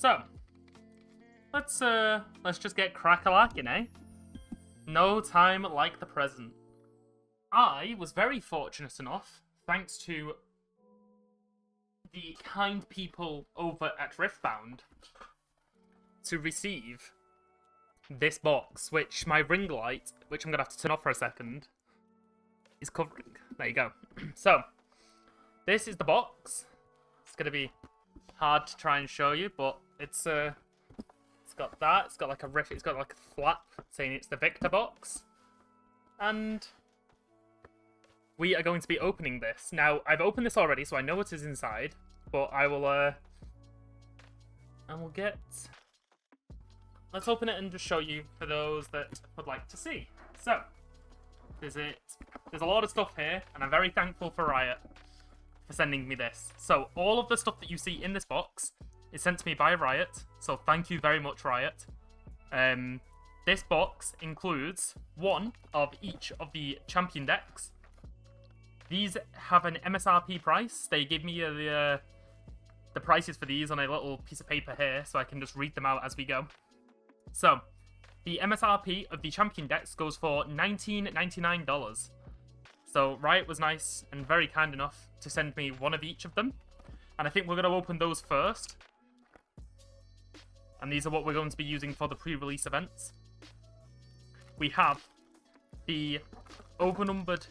So, let's just get crack-a-lacking, eh? No time like the present. I was very fortunate enough, thanks to the kind people over at Riftbound, to receive this box, which my ring light, which I'm going to have to turn off for a second, is covering. There you go. So, this is the box. It's going to be hard to try and show you, but it's got that. It's got like a flap saying it's the Victor box. And we are going to be opening this. Now, I've opened this already, so I know what is inside, but I will get... Let's open it and just show you for those that would like to see. So, there's a lot of stuff here, and I'm very thankful for Riot for sending me this. So, all of the stuff that you see in this box is sent to me by Riot, so thank you very much, Riot. This box includes one of each of the champion decks. These have an MSRP price. They give me the prices for these on a little piece of paper here, so I can just read them out as we go. So, the MSRP of the champion decks goes for $19.99. So, Riot was nice and very kind enough to send me one of each of them. And I think we're going to open those first. And these are what we're going to be using for the pre-release events. We have the overnumbered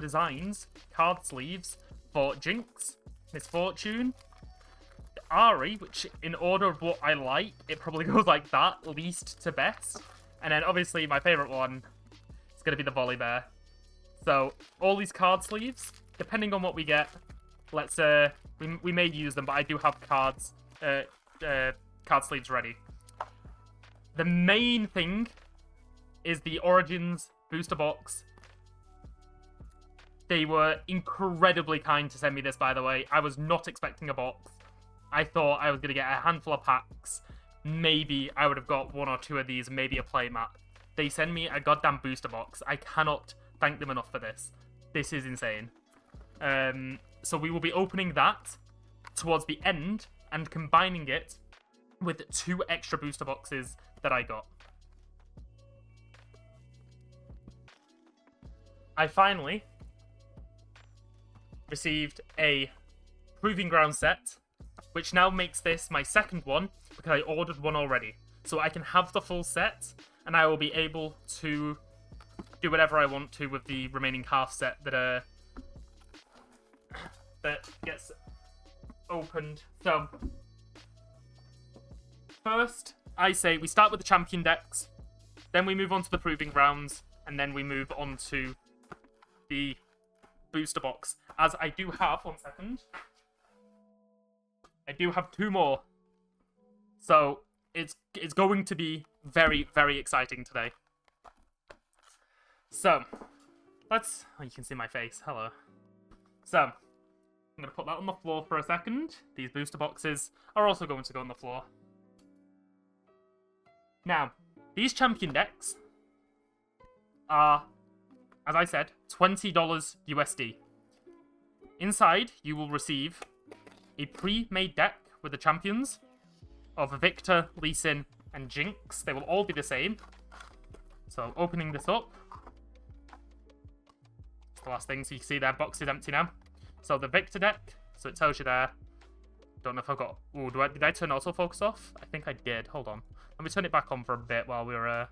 designs card sleeves for Jinx, Misfortune, Ari, which in order of what I like, it probably goes like that, least to best. And then obviously my favourite one is going to be the Volley Bear. So all these card sleeves, depending on what we get, we may use them, but I do have card sleeves ready. The main thing is the Origins booster box. They were incredibly kind to send me this, by the way. I was not expecting a box. I thought I was going to get a handful of packs. Maybe I would have got one or two of these, maybe a playmat. They send me a goddamn booster box. I cannot thank them enough for this. This is insane. So we will be opening that towards the end and combining it with 2 extra booster boxes that I got. I finally received a Proving Ground set, which now makes this my second one because I ordered one already. So I can have the full set, and I will be able to do whatever I want to with the remaining half set that gets opened. So, first, I say we start with the champion decks, then we move on to the Proving Grounds, and then we move on to the booster box. As I do have, 1 second, I do have 2 more. So, it's going to be very, very exciting today. So, oh, you can see my face, hello. So, I'm going to put that on the floor for a second. These booster boxes are also going to go on the floor. Now, these champion decks are, as I said, $20 USD. Inside, you will receive a pre-made deck with the champions of Victor, Lee Sin, and Jinx. They will all be the same. So, opening this up. It's the last thing, so you can see their box is empty now. So, the Victor deck, so it tells you there. Don't know if I got... Ooh, did I turn autofocus off? I think I did. Hold on. Let me turn it back on for a bit while we were...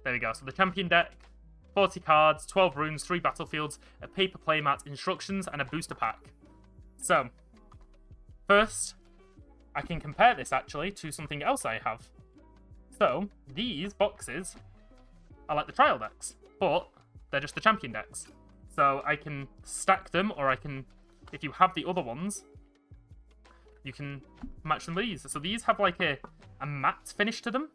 There we go. So, the champion deck, 40 cards, 12 runes, 3 battlefields, a paper playmat, instructions, and a booster pack. So, first, I can compare this, actually, to something else I have. So, these boxes are like the trial decks, but they're just the champion decks. So, I can stack them, or I can, if you have the other ones, you can match them with these. So, these have like a matte finish to them,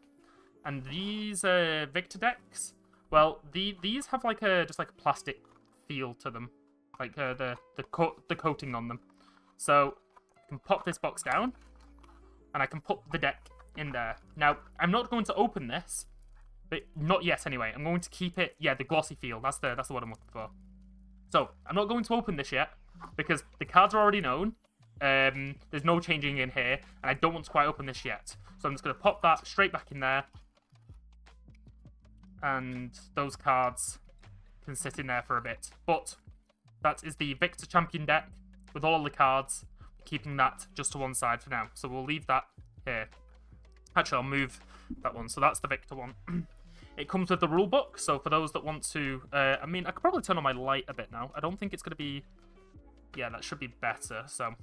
and these Victor decks, well, these have like just like a plastic feel to them, like the coating on them. So, I can pop this box down, and I can put the deck in there. Now, I'm not going to open this, but not yet anyway. I'm going to keep it, yeah, the glossy feel. That's the word I'm looking for. So, I'm not going to open this yet, because the cards are already known. There's no changing in here, and I don't want to quite open this yet. So I'm just going to pop that straight back in there. And those cards can sit in there for a bit. But that is the Victor Champion deck with all the cards, keeping that just to one side for now. So we'll leave that here. Actually, I'll move that one. So that's the Victor one. It comes with the rule book. So for those that want to... I mean, I could probably turn on my light a bit now. I don't think it's going to be... Yeah, that should be better. So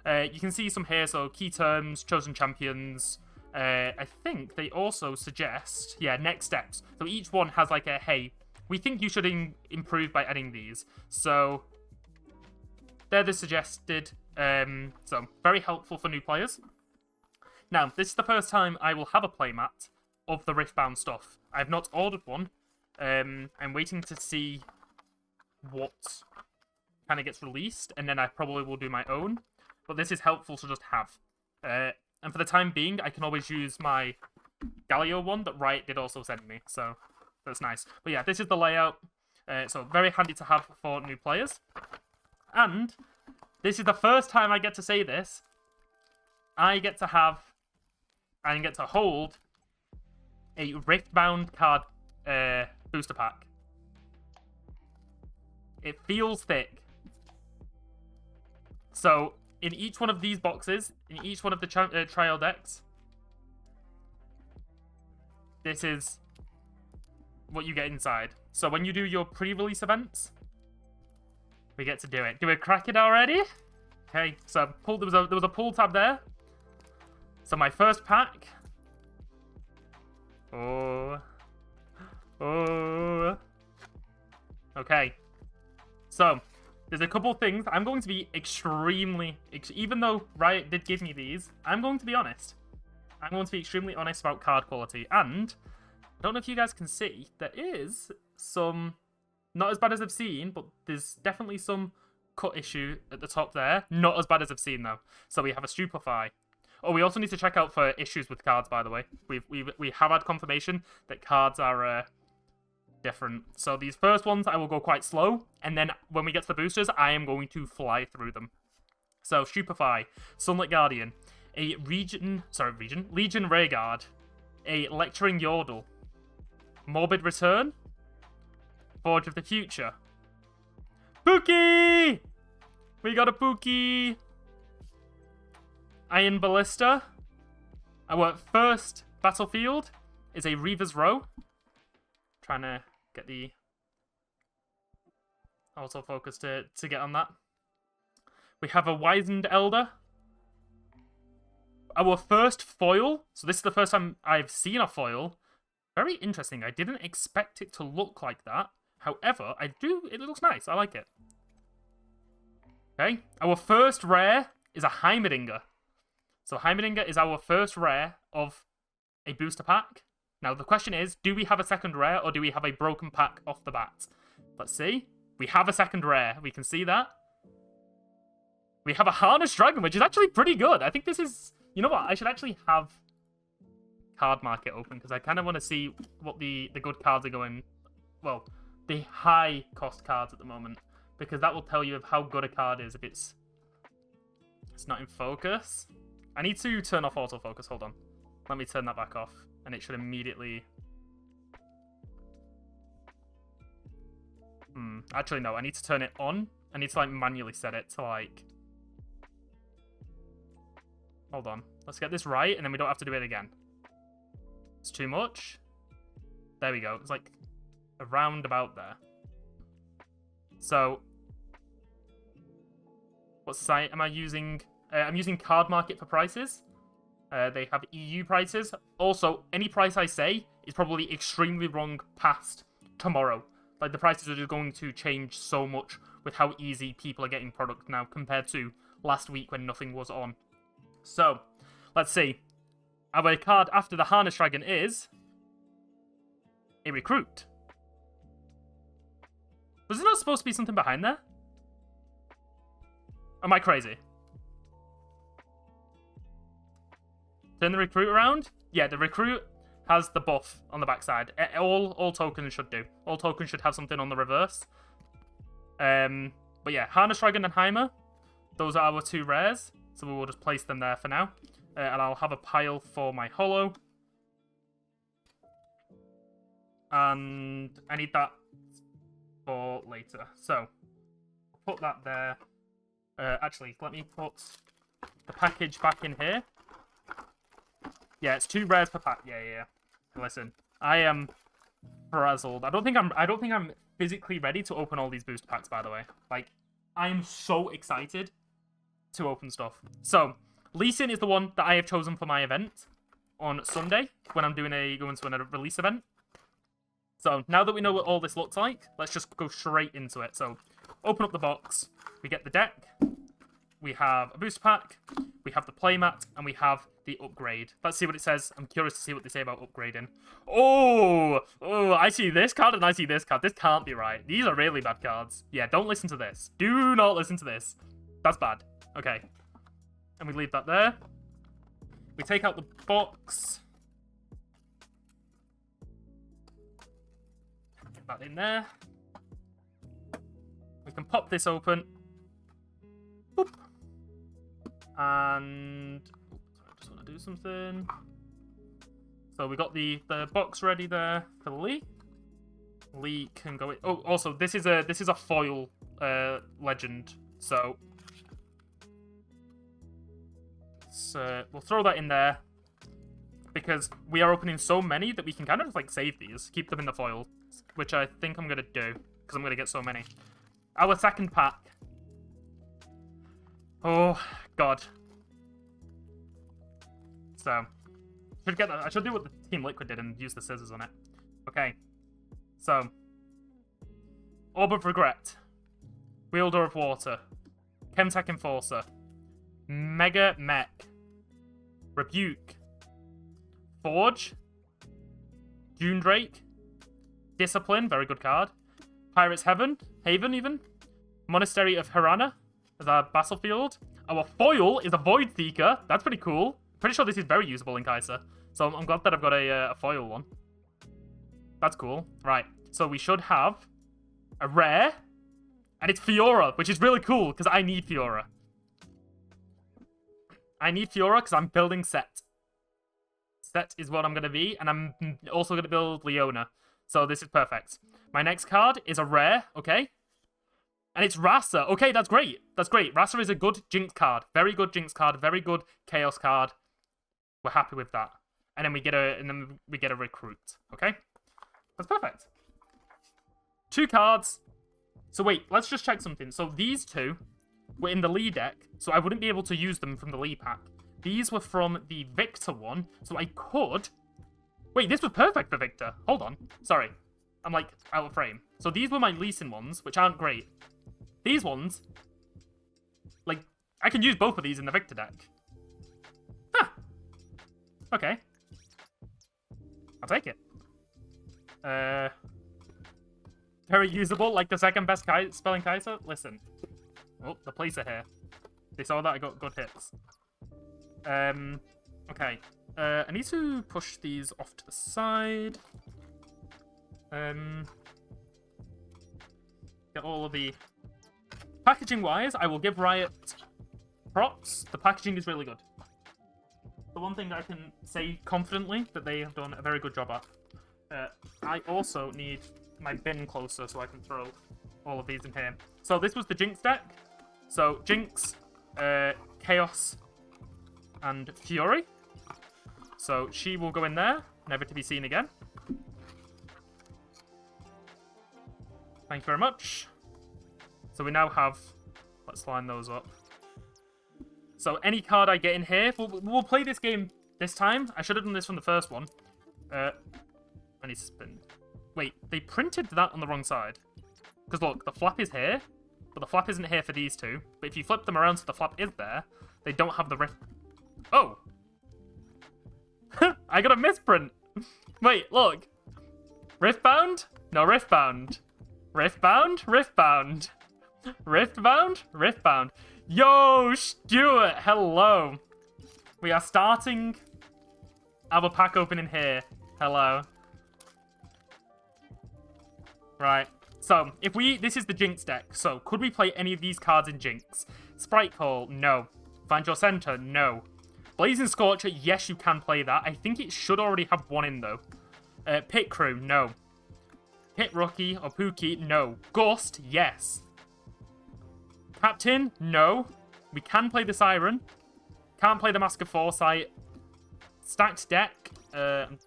you can see some here. So key terms, chosen champions. I think they also suggest... Yeah, next steps. So each one has like a, hey, we think you should improve by adding these. So they're the suggested. So very helpful for new players. Now, this is the first time I will have a playmat of the Riftbound stuff. I have not ordered one. I'm waiting to see what kind of gets released, and then I probably will do my own. But this is helpful to just have. And for the time being, I can always use my Galio one that Riot did also send me, so that's nice. But yeah, this is the layout. So very handy to have for new players. And this is the first time I get to say this. I get to hold a Riftbound card booster pack. It feels thick. So in each one of these boxes, in each one of the trial decks, this is what you get inside. So when you do your pre-release events, we get to do it. Do we crack it already? Okay, so there was a pull tab there. So my first pack. Oh. Okay. So there's a couple things. I'm going to be even though Riot did give me these, I'm going to be honest. I'm going to be extremely honest about card quality. And I don't know if you guys can see, there is some, not as bad as I've seen, but there's definitely some cut issue at the top there. Not as bad as I've seen, though. So we have a Stupefy. Oh, we also need to check out for issues with cards, by the way. We have had confirmation that cards are different. So these first ones, I will go quite slow. And then when we get to the boosters, I am going to fly through them. So Stupefy, Sunlit Guardian, a Legion Rayguard, a Lecturing Yordle, Morbid Return, Forge of the Future, Pookie! We got a Pookie! Iron Ballista. Our first battlefield is a Reaver's Row. Trying to get the autofocus to get on that. We have a Wizened Elder. Our first foil. So this is the first time I've seen a foil. Very interesting. I didn't expect it to look like that. However, it looks nice. I like it. Okay. Our first rare is a Heimerdinger. So Heimerdinger is our first rare of a booster pack. Now the question is, do we have a second rare or do we have a broken pack off the bat? Let's see. We have a second rare. We can see that. We have a Harnessed Dragon, which is actually pretty good. I think this is... You know what? I should actually have Card Market open because I kind of want to see what the good cards are going... Well, the high cost cards at the moment. Because that will tell you how good a card is if it's not in focus. I need to turn off autofocus. Hold on. Let me turn that back off. And it should immediately... Actually, no. I need to turn it on. I need to, like, manually set it to, like... Hold on. Let's get this right, and then we don't have to do it again. It's too much. There we go. It's, like, around about there. So... What site am I using? I'm using Card Market for prices. They have EU prices. Also, any price I say is probably extremely wrong past tomorrow. Like, the prices are just going to change so much with how easy people are getting product now compared to last week when nothing was on. So, let's see. Our card after the Harnessed Dragon is a Recruit. Was there not supposed to be something behind there? Am I crazy? Turn the Recruit around? Yeah, the Recruit has the buff on the backside. All tokens should do. All tokens should have something on the reverse. But yeah, Harnessed Dragon and Heimer. those are our 2 rares. So we will just place them there for now. And I'll have a pile for my holo. And I need that for later. So, put that there. Actually, let me put the package back in here. Yeah, it's 2 rares per pack. Yeah. Listen, I am frazzled. I don't think I'm physically ready to open all these booster packs, by the way. Like, I am so excited to open stuff. So, Lee Sin is the one that I have chosen for my event on Sunday when I'm going to a release event. So, now that we know what all this looks like, let's just go straight into it. So, open up the box. We get the deck. We have a booster pack. We have the playmat. And we have the upgrade. Let's see what it says. I'm curious to see what they say about upgrading. Oh, I see this card and I see this card. This can't be right. These are really bad cards. Yeah, don't listen to this. Do not listen to this. That's bad. Okay. And we leave that there. We take out the box. Get that in there. We can pop this open. Boop. And I just want to do something. So we got the box ready there for Lee. Lee can go in. Oh, also this is a foil legend. So we'll throw that in there because we are opening so many that we can kind of like save these, keep them in the foil, which I think I'm gonna do because I'm gonna get so many. Our second pack. Oh God. So should get that. I should do what the Team Liquid did and use the scissors on it. Okay. So Orb of Regret, Wielder of Water, Chemtech Enforcer, Mega Mech, Rebuke, Forge, Dune Drake, Discipline, very good card, Pirate's Haven even, Monastery of Hirana as our battlefield. Our foil is a Void Seeker. That's pretty cool. Pretty sure this is very usable in Kaiser. So I'm glad that I've got a foil one. That's cool. Right, so we should have a rare, and it's Fiora, which is really cool because I need Fiora. I need Fiora because I'm building Set. Set is what I'm going to be, and I'm also going to build Leona. So this is perfect. My next card is a rare, okay? And it's Rasa. Okay, that's great. That's great. Rasa is a good Jinx card. Very good Jinx card. Very good Chaos card. We're happy with that. And then we get a recruit. Okay? That's perfect. 2 cards. So wait, let's just check something. So these 2 were in the Lee deck, so I wouldn't be able to use them from the Lee pack. These were from the Victor one, so I could... Wait, this was perfect for Victor. Hold on. Sorry. I'm, like, out of frame. So these were my Lee Sin ones, which aren't great. These ones... Like, I can use both of these in the Victor deck. Huh. Okay. I'll take it. Very usable, like the second best spelling Kaiser. Listen. Oh, the police are here. They saw that I got good hits. Okay. I need to push these off to the side. Get all of the... Packaging-wise, I will give Riot props. The packaging is really good. The one thing that I can say confidently that they have done a very good job at. I also need my bin closer so I can throw all of these in here. So this was the Jinx deck. So Jinx, Chaos, and Fury. So she will go in there, never to be seen again. Thank you very much. So we now have... Let's line those up. So any card I get in here... We'll play this game this time. I should have done this from the first one. I need to spin. Wait, they printed that on the wrong side. Because look, the flap is here, but the flap isn't here for these 2. But if you flip them around so the flap is there, they don't have the rift... Oh! I got a misprint! Wait, look. Riftbound? No, Riftbound. Riftbound? Riftbound. Riftbound? Riftbound. Yo, Stuart, hello. We are starting our pack opening here. Hello. Right. So, if we... This is the Jinx deck. So, could we play any of these cards in Jinx? Sprite Call, no. Find Your Center, no. Blazing Scorcher, yes, you can play that. I think it should already have one in, though. Pit Crew, no. Pit Rookie or Pookie, no. Ghost, yes. Captain, no. We can play the Siren. Can't play the Mask of Foresight. Stacked deck. I'm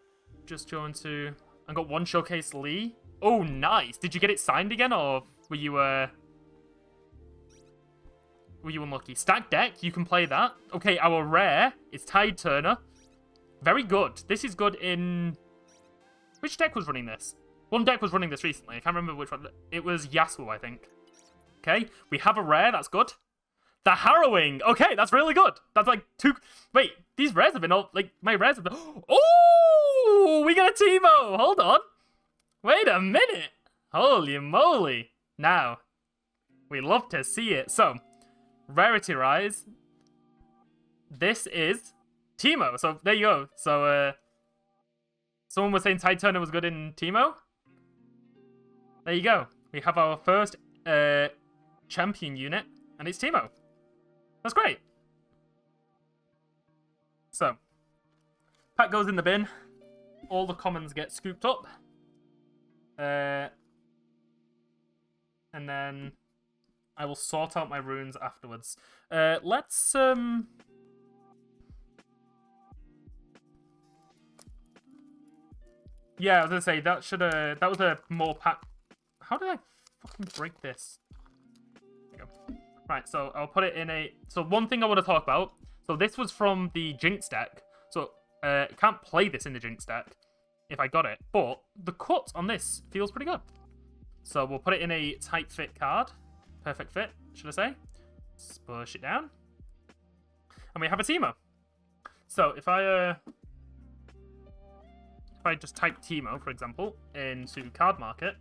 just going to... I got one Showcase Lee. Oh, nice. Did you get it signed again, or were you unlucky? Stacked deck, you can play that. Okay, our rare is Tide Turner. Very good. This is good in... Which deck was running this? One deck was running this recently. I can't remember which one. It was Yasuo, I think. Okay, we have a rare. That's good. The Harrowing. Okay, that's really good. That's like two... Wait, these rares have been all... Like, my rares have been... Oh, we got a Teemo. Hold on. Wait a minute. Holy moly. Now, we love to see it. So, Rarity Rise. This is Teemo. So, there you go. So, someone was saying Tide Turner was good in Teemo. There you go. We have our first champion unit, and it's Teemo. That's great. So, pack goes in the bin. All the commons get scooped up. And then I will sort out my runes afterwards. Let's yeah, I was gonna say that should that was a more pack. How did I fucking break this? There we go. Right, so I'll put it in a... So one thing I want to talk about. So this was from the Jinx deck. So I can't play this in the Jinx deck if I got it. But the cut on this feels pretty good. So we'll put it in a tight fit card. Perfect fit, should I say. Push it down. And we have a Teemo. So if I just type Teemo, for example, into Card Market,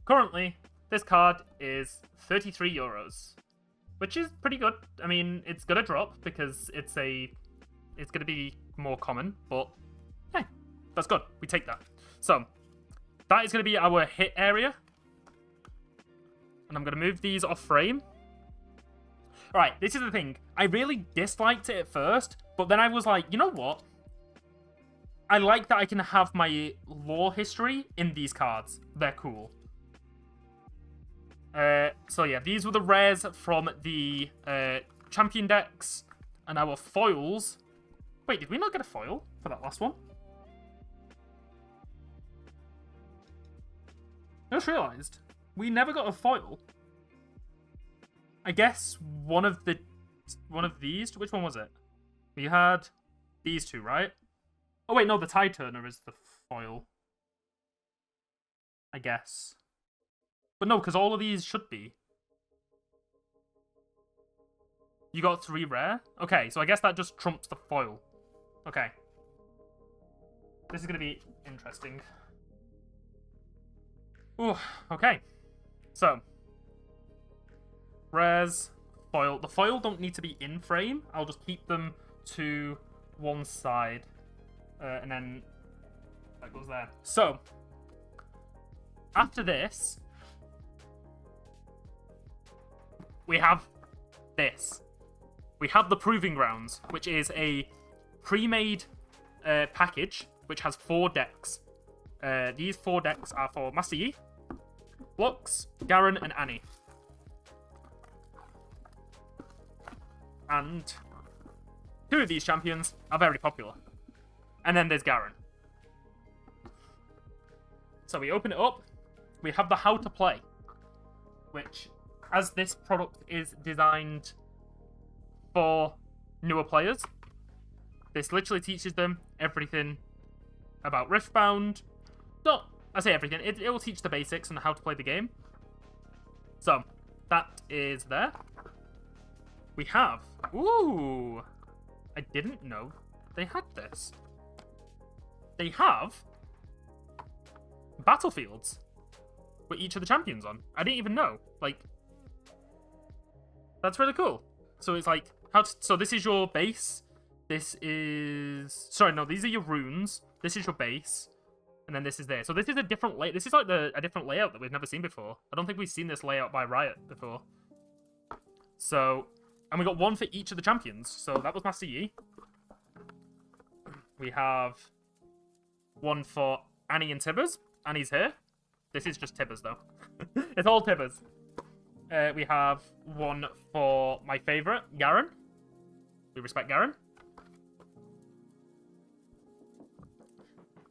currently this card is 33 euros. Which is pretty good. I mean, it's gonna drop because it's gonna be more common, but hey, that's good. We take that. So that is gonna be our hit area, and I'm gonna move these off frame. All right, this is the thing. I really disliked it at first, but then I was like, you know what? I like that I can have my lore history in these cards. They're cool. So yeah, these were the rares from the champion decks, and our foils. Wait, did we not get a foil for that last one? I just realised we never got a foil. I guess one of these. Which one was it? We had these two, right? Oh wait, no, the Tide Turner is the foil. I guess. But no, because all of these should be. You got 3 rare? Okay, so I guess that just trumps the foil. Okay. This is going to be interesting. Ooh, okay. So. Rares, foil. The foil don't need to be in frame. I'll just keep them to one side. And then that goes there. So. After this, we have this. We have the Proving Grounds, which is a pre-made package, which has 4 decks. These 4 decks are for Master Yi, Lux, Garen, and Annie. And 2 of these champions are very popular. And then there's Garen. So we open it up. We have the How to Play, which, as this product is designed for newer players, this literally teaches them everything about Riftbound. Not, I say everything, it will teach the basics on how to play the game. So, that is there. We have, ooh, I didn't know they had this. They have battlefields with each of the champions on. I didn't even know. Like, that's really cool. So it's like, so this is your base. This is... Sorry, no, these are your runes. This is your base. And then this is there. So this is a different layout. This is like a different layout that we've never seen before. I don't think we've seen this layout by Riot before. So And we got one for each of the champions. So that was Master Yi. We have one for Annie and Tibbers. Annie's here. This is just Tibbers, though. It's all Tibbers. We have one for my favourite, Garen. We respect Garen.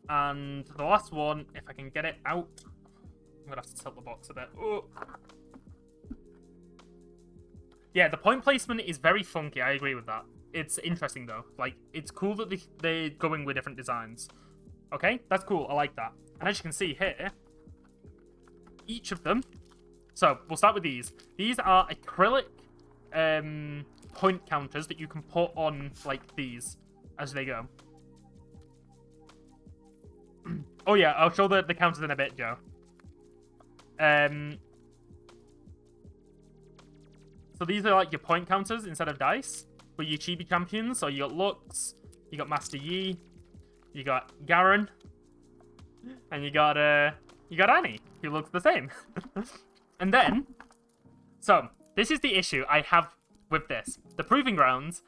And the last one, if I can get it out, I'm going to have to tilt the box a bit. Oh. Yeah, the point placement is very funky. I agree with that. It's interesting, though. Like, it's cool that they're going with different designs. Okay, that's cool. I like that. And as you can see here, each of them... So, we'll start with these. These are acrylic point counters that you can put on, like, these as they go. Oh, yeah, I'll show the counters in a bit, Joe. So these are, like, your point counters instead of dice. For your chibi champions, so you got Lux, you got Master Yi, you got Garen, and you got Annie, who looks the same. And then, so this is the issue I have with this. The Proving Grounds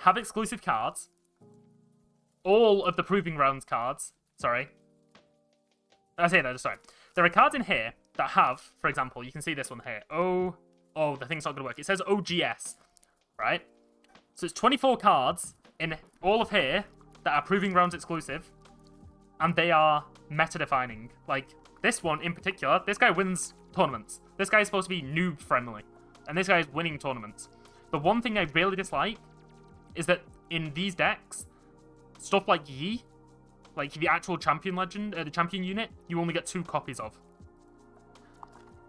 have exclusive cards. All of the Proving Grounds cards, sorry. I say that, sorry. There are cards in here that have, for example, you can see this one here. Oh, the thing's not going to work. It says OGS, right? So it's 24 cards in all of here that are Proving Grounds exclusive, and they are meta-defining. Like, this one in particular, this guy wins tournaments. This guy is supposed to be noob-friendly, and this guy is winning tournaments. The one thing I really dislike is that in these decks, stuff like Yi, like the actual champion legend, the champion unit, you only get 2 copies of.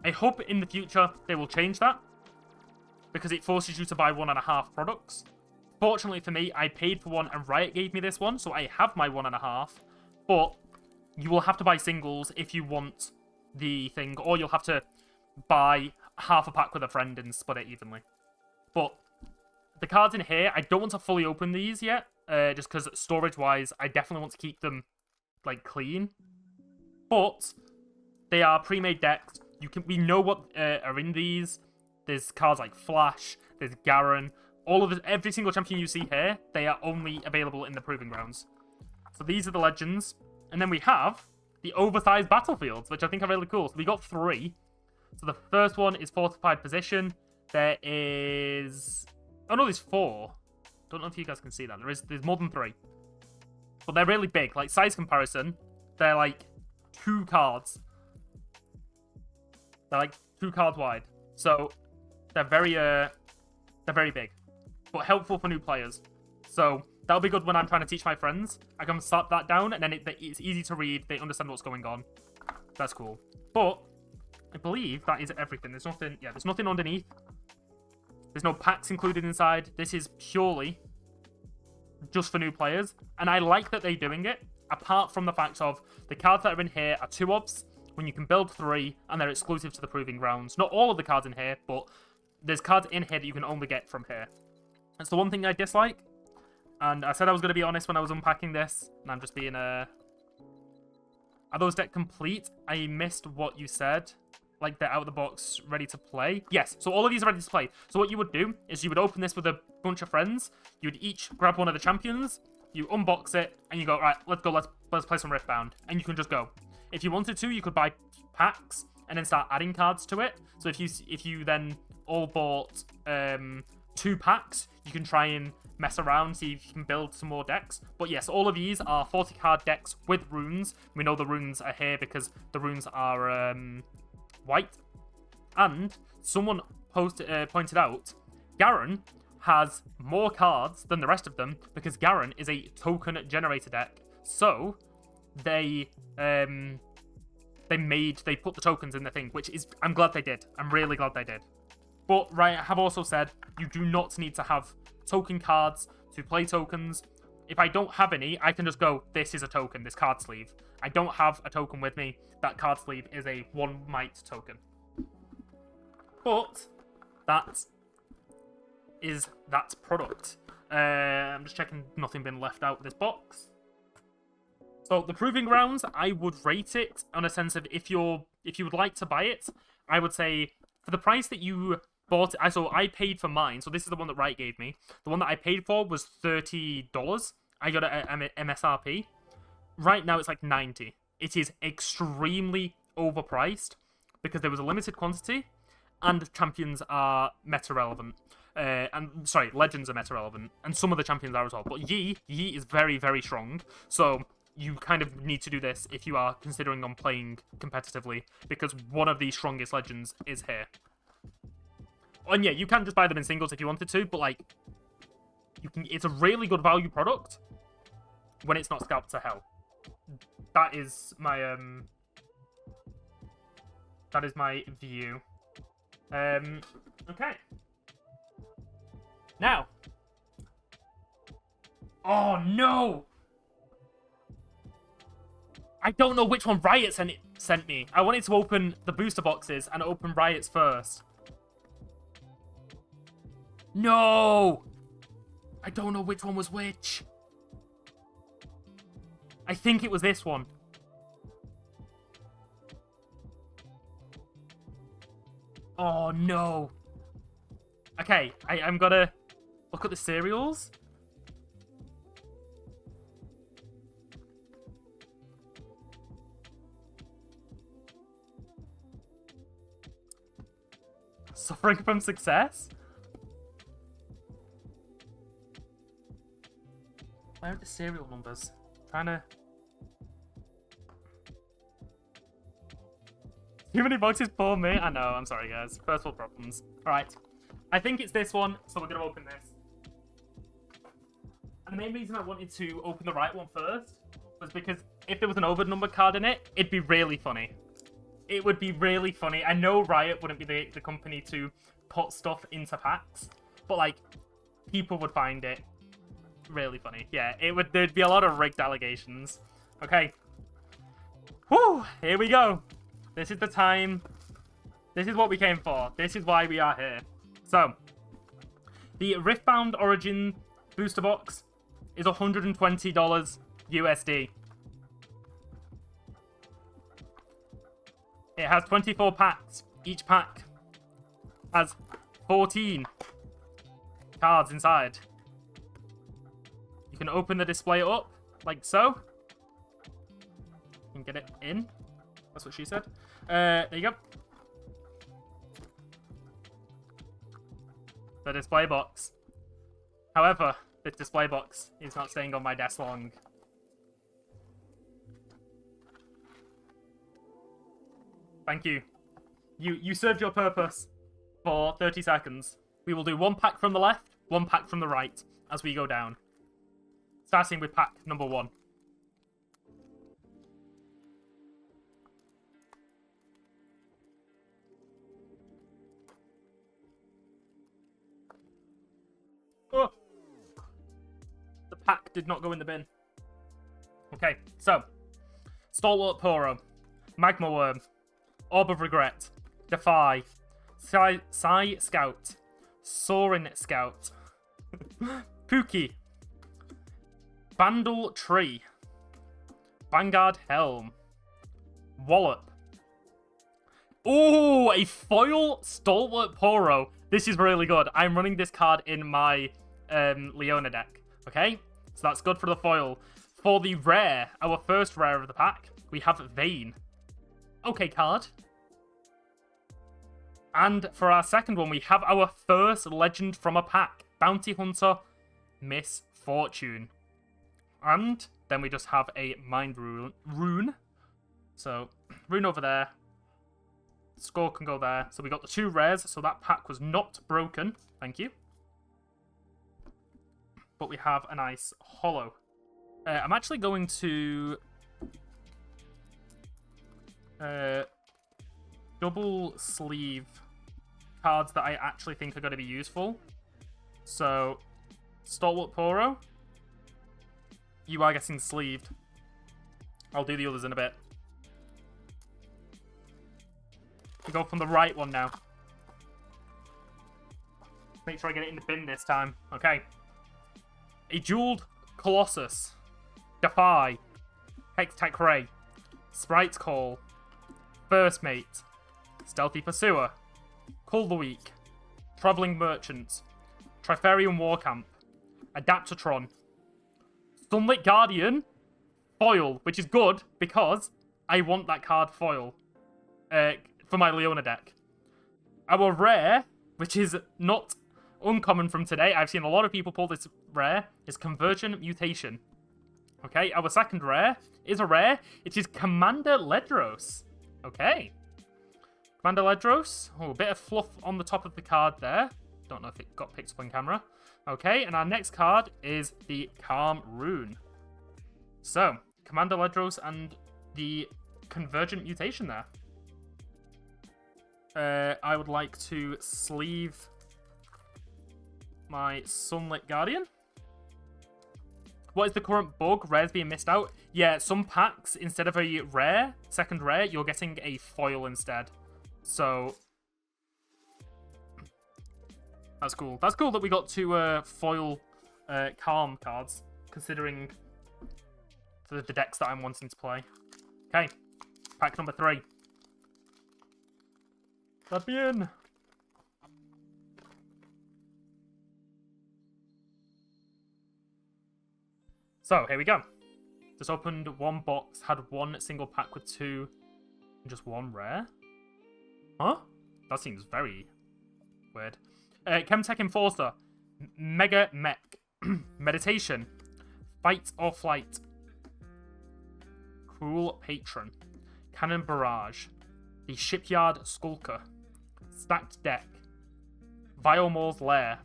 I hope in the future they will change that, because it forces you to buy 1.5 products. Fortunately for me, I paid for one and Riot gave me this one, so I have my 1.5. But you will have to buy singles if you want the thing, or you'll have to buy half a pack with a friend and split it evenly. But the cards in here, I don't want to fully open these yet, just because storage-wise, I definitely want to keep them, like, clean. But they are pre-made decks. We know what are in these. There's cards like Flash, there's Garen. Every single champion you see here, they are only available in the Proving Grounds. So these are the legends. And then we have the oversized battlefields, which I think are really cool. So we got 3. So the first one is Fortified Position. There is... Oh no, there's 4. Don't know if you guys can see that. There's more than 3. But they're really big. Like, size comparison, they're like 2 cards. They're like 2 cards wide. So they're very big. But helpful for new players. So that'll be good when I'm trying to teach my friends. I can slap that down, and then it's easy to read. They understand what's going on. That's cool. But I believe that is everything. There's nothing underneath. There's no packs included inside. This is purely just for new players. And I like that they're doing it, apart from the fact of the cards that are in here are 2-ofs, when you can build 3, and they're exclusive to the Proving Grounds. Not all of the cards in here, but there's cards in here that you can only get from here. That's the one thing I dislike. And I said I was going to be honest when I was unpacking this, and I'm just being Are those decks complete? I missed what you said. Like, they're out of the box, ready to play? Yes, so all of these are ready to play. So what you would do is you would open this with a bunch of friends. You would each grab one of the champions. You unbox it, and you go, right, let's go, let's play some Riftbound. And you can just go. If you wanted to, you could buy packs and then start adding cards to it. So if you then all bought 2 packs, you can try and mess around, see if you can build some more decks. But yes, all of these are 40-card decks with runes. We know the runes are here because the runes are white. And someone pointed out, Garen has more cards than the rest of them because Garen is a token generator deck. So they put the tokens in the thing, which is, I'm glad they did. I'm really glad they did. But Riot have also said you do not need to have token cards to play tokens. If I don't have any, I can just go, this is a token, this card sleeve. I don't have a token with me. That card sleeve is a 1 might token. But that is that product. I'm just checking nothing been left out of this box. So the Proving Grounds, I would rate it on a sense of if you would like to buy it, I would say for the price that you bought it. So I paid for mine. So this is the one that Riot gave me. The one that I paid for was $30. I got it at MSRP. Right now it's like 90. It is extremely overpriced because there was a limited quantity, and champions are meta relevant. Legends are meta relevant, and some of the champions are as well. But Yi is very, very strong. So you kind of need to do this if you are considering on playing competitively, because one of the strongest legends is here. And yeah, you can just buy them in singles if you wanted to, but like, it's a really good value product when it's not scalped to hell. That is my view. Okay. Now. Oh no! I don't know which one Riot sent me. I wanted to open the booster boxes and open Riot's first. No! I don't know which one was which. I think it was this one. Oh, no. Okay, I'm gonna look at the cereals. Suffering from success? Where are the serial numbers? Trying to... Too many boxes for me? I know, I'm sorry guys. First world problems. Alright. I think it's this one, so we're going to open this. And the main reason I wanted to open the right one first was because if there was an over-numbered card in it, it'd be really funny. It would be really funny. I know Riot wouldn't be the company to put stuff into packs, but like, people would find it really funny. Yeah, there'd be a lot of rigged allegations. Okay. Whew, here we go. This is the time. This is what we came for. This is why we are here. So, the Riftbound Origin booster box is $120 USD. It has 24 packs. Each pack has 14 cards inside. You can open the display up, like so. You can get it in. That's what she said. There you go. The display box. However, this display box is not staying on my desk long. Thank you. You served your purpose for 30 seconds. We will do one pack from the left, one pack from the right as we go down. Starting with pack number 1. Oh. The pack did not go in the bin. Okay, so Stalwart Poro, Magma Worm, Orb of Regret, Defy, Psy Scout, Soaring Scout, Pookie, Vandal Tree, Vanguard Helm, Wallop. Oh, a foil Stalwart Poro. This is really good. I'm running this card in my Leona deck. Okay, so that's good for the foil. For the rare, our first rare of the pack, we have Vayne. Okay card. And for our second one, we have our first legend from a pack, Bounty Hunter Misfortune. And then we just have a Mind Rune. So, Rune over there. Score can go there. So we got the 2 rares, so that pack was not broken. Thank you. But we have a nice holo. I'm actually going to double sleeve cards that I actually think are going to be useful. So, Stalwart Poro, you are getting sleeved. I'll do the others in a bit. We go from the right one now. Make sure I get it in the bin this time. Okay. A Jeweled Colossus, Defy, Hextech Ray, Sprite's Call, First Mate, Stealthy Pursuer, Call the Weak, Traveling Merchants, Trifarian War Camp, Adaptatron, Sunlit Guardian, foil, which is good because I want that card foil for my Leona deck. Our rare, which is not uncommon from today, I've seen a lot of people pull this rare, is Convergent Mutation. Okay, our second rare is a rare. It is Commander Ledros. Okay. Commander Ledros. Oh, a bit of fluff on the top of the card there. Don't know if it got picked up on camera. Okay, and our next card is the Calm Rune. So, Commander Ledros and the Convergent Mutation there. I would like to sleeve my Sunlit Guardian. What is the current bug? Rares being missed out? Yeah, some packs, instead of a rare, second rare, you're getting a foil instead. So, that's cool. That's cool that we got two foil Calm cards, considering the decks that I'm wanting to play. Okay, pack number 3. Let me in. So, here we go. Just opened one box, had one single pack with 2, and just 1 rare. Huh? That seems very weird. Chemtech Enforcer, Mega Mech, Meditation, Fight or Flight, Cruel Patron, Cannon Barrage, the Shipyard Skulker, Stacked Deck, Vilemor's Lair,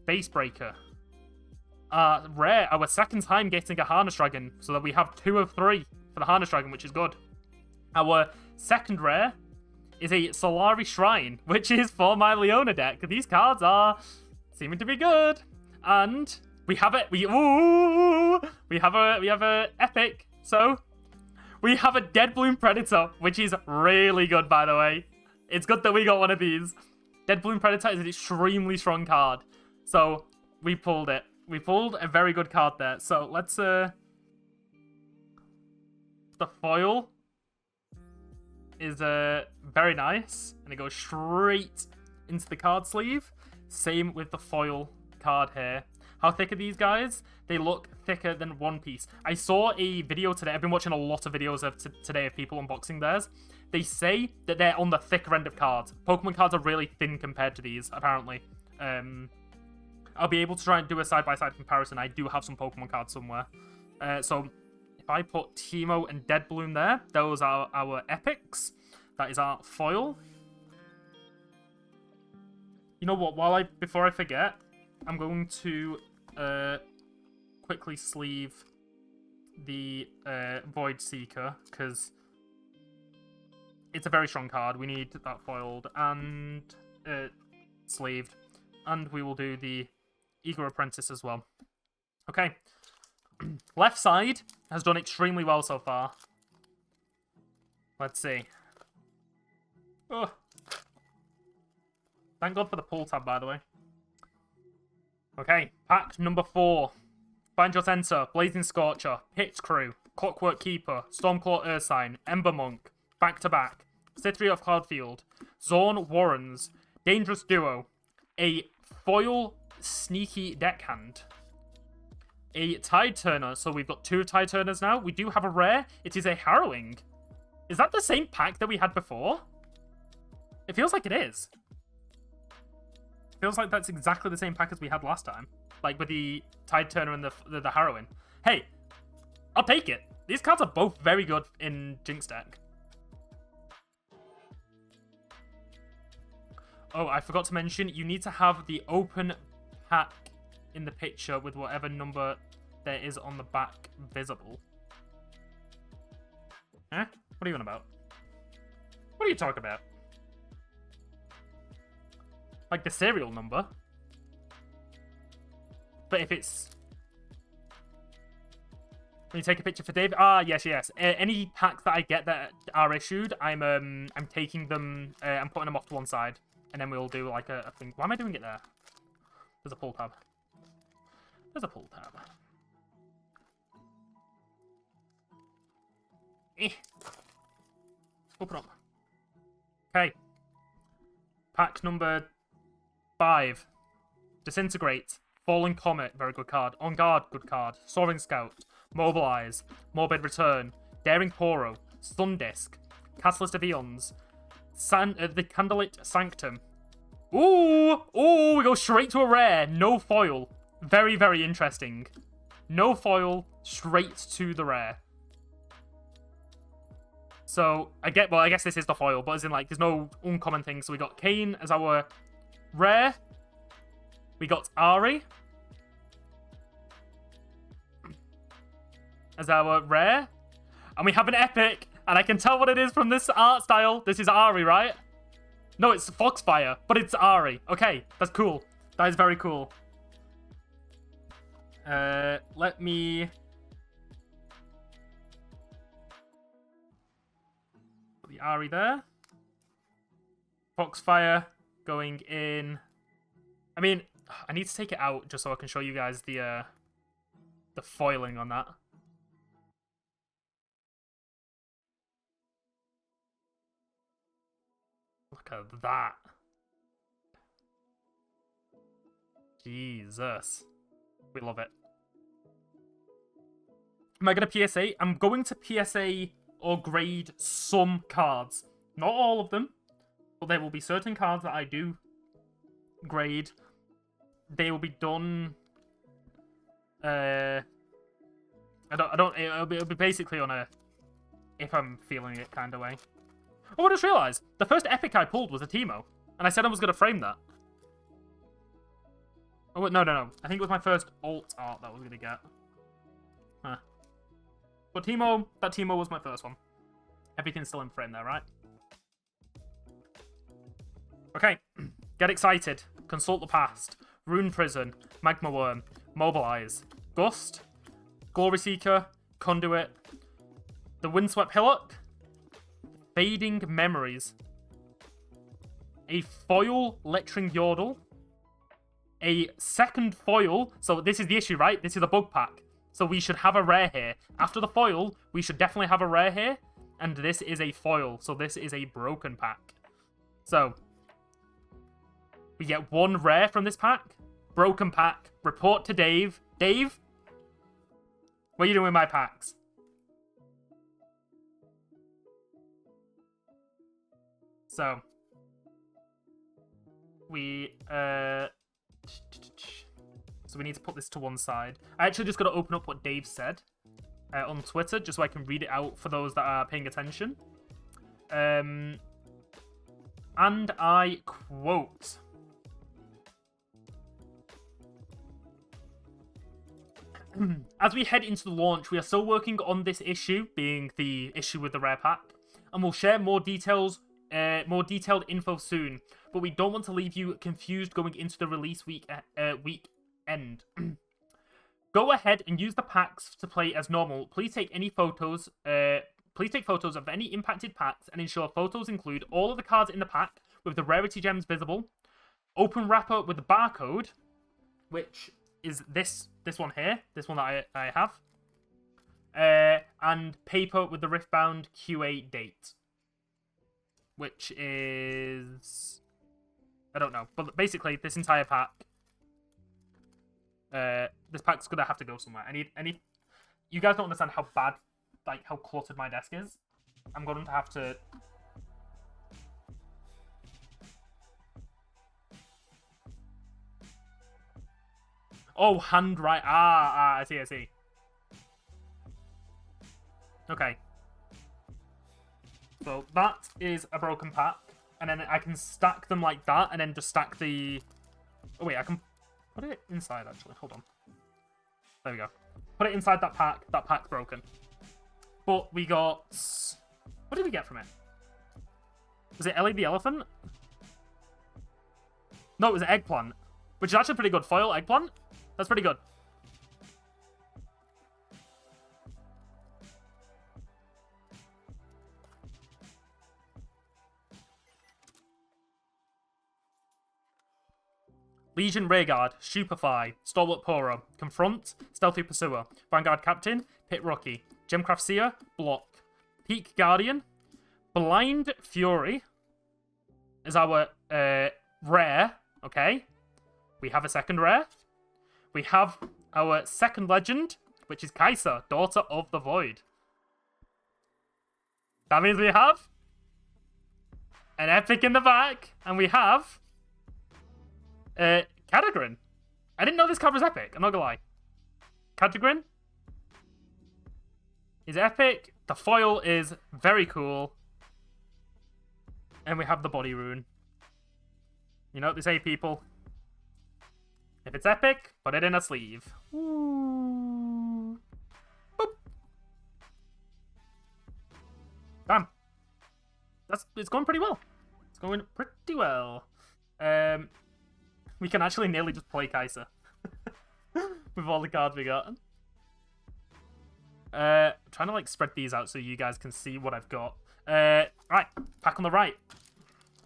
Basebreaker. Rare, our second time getting a Harness Dragon, so that we have 2 of 3 for the Harness Dragon, which is good. Our second rare is a Solari Shrine, which is for my Leona deck. These cards are seeming to be good. And we have it. We have a epic. So we have a Deadbloom Predator, which is really good, by the way. It's good that we got one of these. Deadbloom Predator is an extremely strong card. So we pulled it. We pulled a very good card there. So let's the foil is very nice, and it goes straight into the card sleeve. Same with the foil card here. How thick are these guys? They look thicker than One Piece. I saw a video today. I've been watching a lot of videos of today of people unboxing theirs. They say that they're on the thicker end of cards. Pokemon cards are really thin compared to these, apparently. I'll be able to try and do a side-by-side comparison. I do have some Pokemon cards somewhere. So if I put Teemo and Deadbloom there, those are our epics. That is our foil. You know what? Before I forget, I'm going to quickly sleeve the Void Seeker, because it's a very strong card. We need that foiled and sleeved. And we will do the Eager Apprentice as well. Okay. Left side has done extremely well so far. Let's see. Oh. Thank God for the pull tab, by the way. Okay, pack number 4. Banjo Center, Blazing Scorcher, Pit Crew, Clockwork Keeper, Stormclaw Ursine, Ember Monk, back-to-back, Citry of Cloudfield, Zorn Warrens, Dangerous Duo, a foil Sneaky Deckhand, a Tide Turner, so we've got 2 Tide Turners now. We do have a rare. It is a Harrowing. Is that the same pack that we had before? It feels like it is. It feels like that's exactly the same pack as we had last time. Like with the Tide Turner and the Harrowing. Hey, I'll take it. These cards are both very good in Jinx deck. Oh, I forgot to mention, you need to have the open pack in the picture with whatever number there is on the back visible. Eh? What are you on about? What are you talking about? Like the serial number? But if it's... Can you take a picture for Dave? Ah, yes. Any packs that I get that are issued, I'm taking them, I'm putting them off to one side. And then we'll do like a thing. Why am I doing it there? There's a pull tab. There's a pull tab. Open up. Okay. Pack number 5. Disintegrate. Falling Comet, very good card. On Guard, good card. Soaring Scout. Mobilize. Morbid Return. Daring Poro. Sun Disc. Catalyst of Eons. The Candlelit Sanctum. Ooh! Ooh, we go straight to a rare. No foil. Very, very interesting. No foil, straight to the rare. So, I guess this is the foil, but as in, like, there's no uncommon thing. So we got Kane as our rare. We got Ari as our rare. And we have an epic. And I can tell what it is from this art style. This is Ari, right? No, it's Foxfire, but it's Ari. Okay, that's cool. That is very cool. Let me... put the Ari there. Foxfire going in... I mean, I need to take it out just so I can show you guys the foiling on that. Look at that. Jesus. We love it. Am I going to PSA? I'm going to PSA or grade some cards. Not all of them, but there will be certain cards that I do grade. They will be done. It'll be basically on a if I'm feeling it kind of way. Oh, I just realised the first epic I pulled was a Teemo, and I said I was going to frame that. Oh, no. I think it was my first alt art that I was going to get. Huh. But that Teemo was my first one. Everything's still in frame there, right? Okay, get excited. Consult the past. Rune Prison. Magma Worm. Mobilize. Gust. Glory Seeker. Conduit. The Windswept Hillock. Fading Memories. A foil Lecturing Yordle. A second foil. So this is the issue, right? This is a bug pack. So we should have a rare here. After the foil, we should definitely have a rare here. And this is a foil. So this is a broken pack. So we get one rare from this pack. Broken pack. Report to Dave. Dave? What are you doing with my packs? So we need to put this to one side. I actually just got to open up what Dave said on Twitter, just so I can read it out for those that are paying attention. And I quote: as we head into the launch, we are still working on this issue, being the issue with the rare pack, and we'll share more detailed info soon. But we don't want to leave you confused going into the release week end. Go ahead and use the packs to play as normal. Please take photos of any impacted packs and ensure photos include all of the cards in the pack with the rarity gems visible. Open wrapper with the barcode, which is this one here, this one that I have, and paper with the Riftbound QA date, which is, I don't know, but basically this entire pack. This pack's gonna have to go somewhere. I need. You guys don't understand how bad, like how cluttered my desk is. I'm going to have to. Oh, handwrite. I see. Okay. So that is a broken pack, and then I can stack them like that, and then just stack the. Oh wait, I can. Put it inside, actually. Hold on. There we go. Put it inside that pack. That pack's broken. But we got... What did we get from it? Was it Ellie the Elephant? No, it was Eggplant. Which is actually pretty good. Foil Eggplant? That's pretty good. Legion Rearguard, Stupefy, Stalwart Poro, Confront, Stealthy Pursuer, Vanguard Captain, Pit Rocky, Gemcraft Seer, Block, Peak Guardian, Blind Fury is our rare, Okay. We have a second rare. We have our second legend, which is Kai'Sa, Daughter of the Void. That means we have an epic in the back, and we have Kadagrin. I didn't know this card was epic, I'm not gonna lie. Kadagrin is epic. The foil is very cool. And we have the body rune. You know what they say, people? If it's epic, put it in a sleeve. Ooh. Boop. Bam. It's going pretty well. It's going pretty well. We can actually nearly just play Kai'Sa. With all the cards we got. Trying to like spread these out so you guys can see what I've got. Right, pack on the right.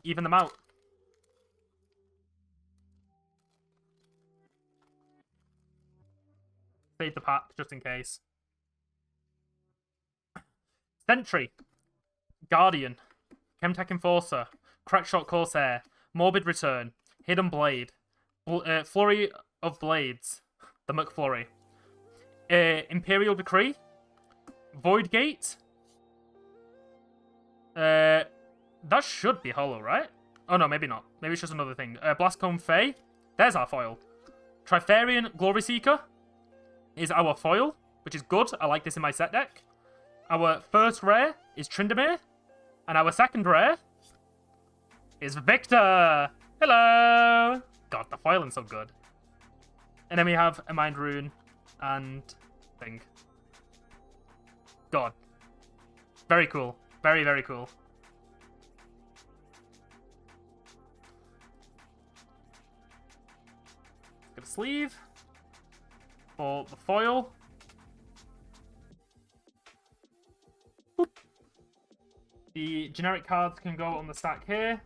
Even them out. Save the pack just in case. Sentry, Guardian, Chemtech Enforcer, Crackshot Corsair, Morbid Return, Hidden Blade, Flurry of Blades, the McFlurry, Imperial Decree, Void Gate. That should be hollow, right? Oh no, maybe not. Maybe it's just another thing. Blastcomb Fae. There's our foil. Trifarian Glory Seeker is our foil, which is good. I like this in my set deck. Our first rare is Tryndamere. And our second rare is Victor. Hello! God, the foiling's so good. And then we have a Mind Rune and thing. God. Very cool. Very, very cool. Get a sleeve for the foil. Boop. The generic cards can go on the stack here.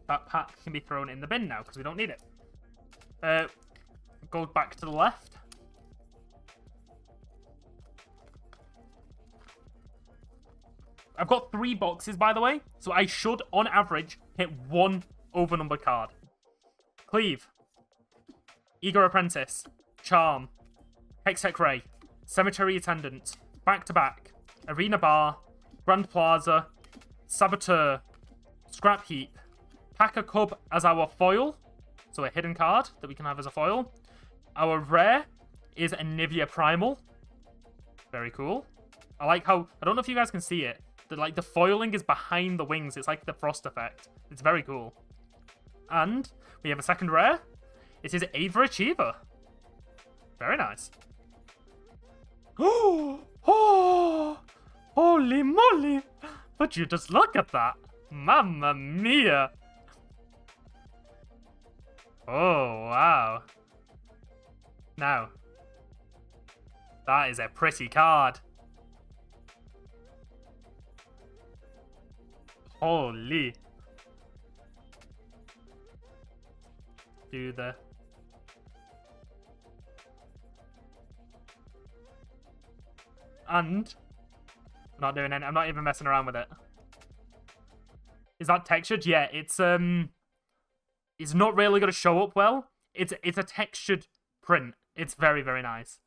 That pack can be thrown in the bin now because we don't need it. Go back to the left. I've got 3 boxes, by the way, so I should, on average, hit 1 overnumbered card. Cleave, Eager Apprentice, Charm, Hextech Ray, Cemetery Attendant, Back-to-Back, Arena Bar, Grand Plaza, Saboteur, Scrap Heap, Packer Cub as our foil, so a hidden card that we can have as a foil. Our rare is a Nivea Primal. Very cool. I like how, I don't know if you guys can see it, that like the foiling is behind the wings. It's like the frost effect. It's very cool. And we have a second rare. It is Ava Achiever. Very nice. Oh, holy moly. But you just look at that. Mamma mia. Oh, wow. Now, that is a pretty card. Holy. Do the... And... I'm not doing any... I'm not even messing around with it. Is that textured? Yeah, it's not really going to show up well. It's a textured print. It's very, very nice.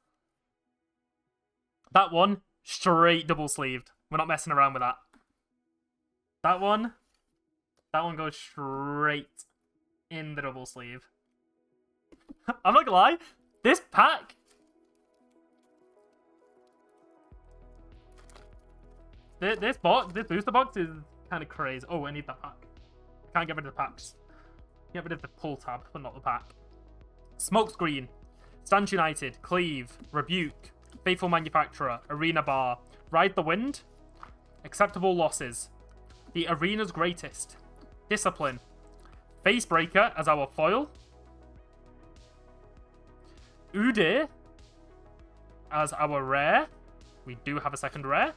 That one, straight double sleeved. We're not messing around with that. That one goes straight in the double sleeve. I'm not gonna lie, this pack... This booster box is kind of crazy. Oh, I need that pack. I can't get rid of the packs. Get rid of the pull tab, but not the pack. Smokescreen, Stand United, Cleave, Rebuke, Faithful Manufacturer, Arena Bar, Ride the Wind, Acceptable Losses, The Arena's Greatest, Discipline, Facebreaker as our foil, Udyr as our rare. We do have a second rare.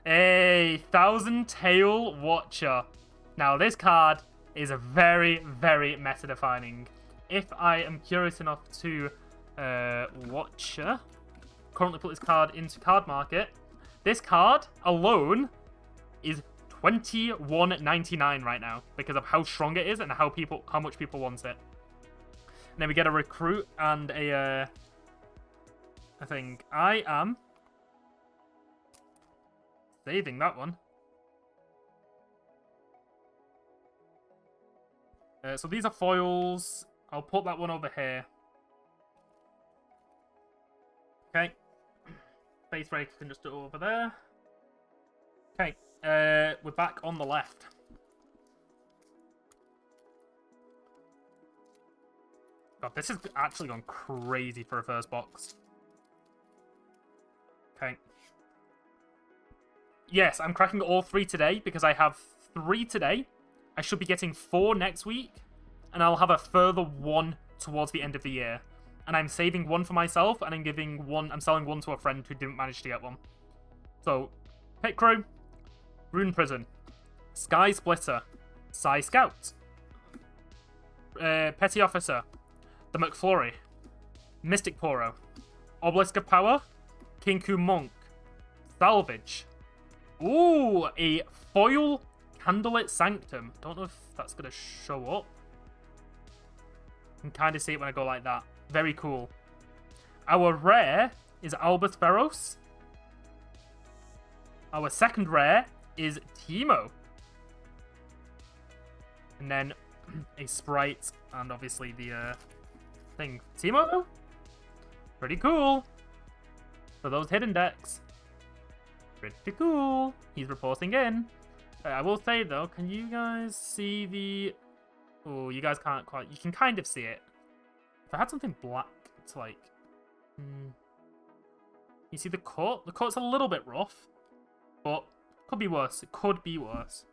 A Thousand Tail Watcher. Now this card is a very, very meta defining. If I am curious enough to Watcher, currently put this card into card market, this card alone is 21.99 right now because of how strong it is and how much people want it. And then we get a recruit and a thing. I am saving that one. So these are foils. I'll put that one over here. Okay. Base breaker can just do it over there. Okay. We're back on the left. God, this has actually gone crazy for a first box. Okay. Yes, I'm cracking all 3 today because I have 3 today. I should be getting 4 next week, and I'll have a further 1 towards the end of the year. And I'm saving 1 for myself, and I'm selling 1 to a friend who didn't manage to get one. So, Pit Crew, Rune Prison, Sky Splitter, Psy Scout, Petty Officer, the McFlurry, Mystic Poro, Obelisk of Power, Kinku Monk, Salvage. Ooh, a foil Candlelit Sanctum. Don't know if that's going to show up. You can kind of see it when I go like that. Very cool. Our rare is Albus Feros. Our second rare is Teemo. And then a Sprite and obviously the thing. Teemo? Pretty cool. For those hidden decks. Pretty cool. He's reporting in. I will say, though, can you guys see the... Oh, you guys can't quite... You can kind of see it. If I had something black, it's like... You see the cut? The cut's a little bit rough. But could be worse. It could be worse.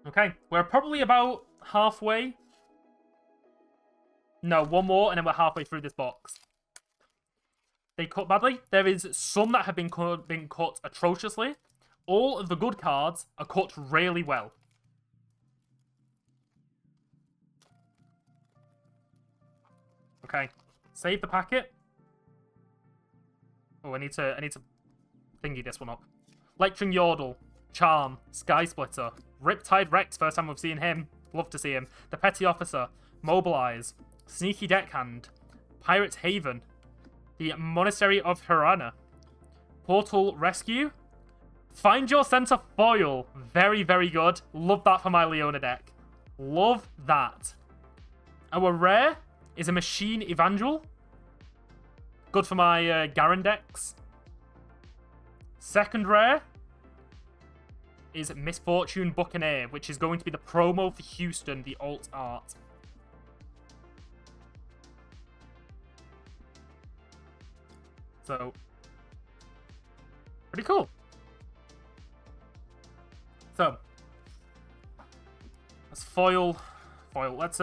Okay, we're probably about halfway. No, 1 more, and then we're halfway through this box. They cut badly. There is some that have been cut atrociously. All of the good cards are cut really well. Okay, save the packet. Oh, I need to thingy this one up. Lecturing Yordle, Charm, Sky Splitter, Riptide Rex, first time we've seen him. Love to see him. The Petty Officer, Mobilize, Sneaky Deckhand, Pirate's Haven, the Monastery of Hirana, Portal Rescue, Find Your Center Foil. Very, very good. Love that for my Leona deck. Love that. Our rare is a Machine Evangel. Good for my Garen decks. Second rare is Misfortune Buccaneer, which is going to be the promo for Houston, the alt art. So, pretty cool. So, let's foil. Let's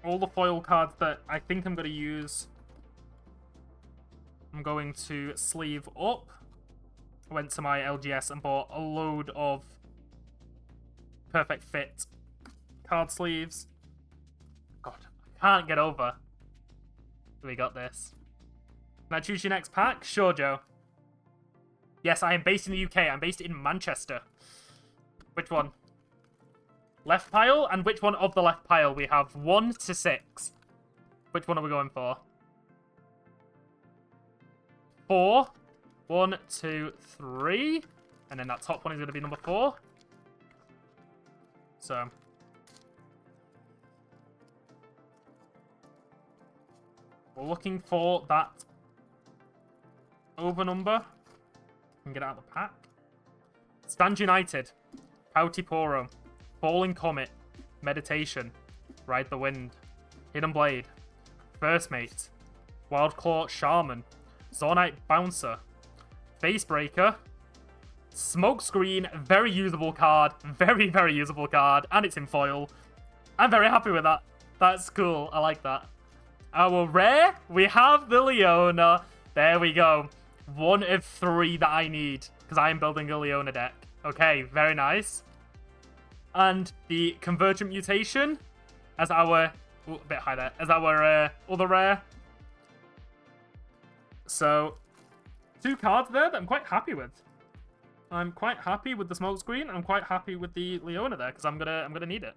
all the foil cards that I think I'm going to use. I'm going to sleeve up. I went to my LGS and bought a load of Perfect Fit card sleeves. God, I can't get over. We got this. Can I choose your next pack? Sure, Joe. Yes, I am based in the UK. I'm based in Manchester. Which one? Left pile? And which one of the left pile? We have 1 to 6. Which one are we going for? 4. 1, 2, 3. And then that top one is going to be number 4. So. We're looking for that over number. And get out of the pack. Stand United. Pouty Poro. Falling Comet. Meditation. Ride the Wind. Hidden Blade. First Mate. Wildclaw Shaman. Zornite Bouncer. Facebreaker. Smokescreen. Very usable card. Very, very usable card. And it's in foil. I'm very happy with that. That's cool. I like that. Our rare. We have the Leona. There we go. 1 of 3 that I need, because I am building a Leona deck. Okay, very nice. And the Convergent Mutation as our... Ooh, a bit high there. As our other rare. So, 2 cards there that I'm quite happy with. I'm quite happy with the smokescreen. I'm quite happy with the Leona there because I'm gonna need it.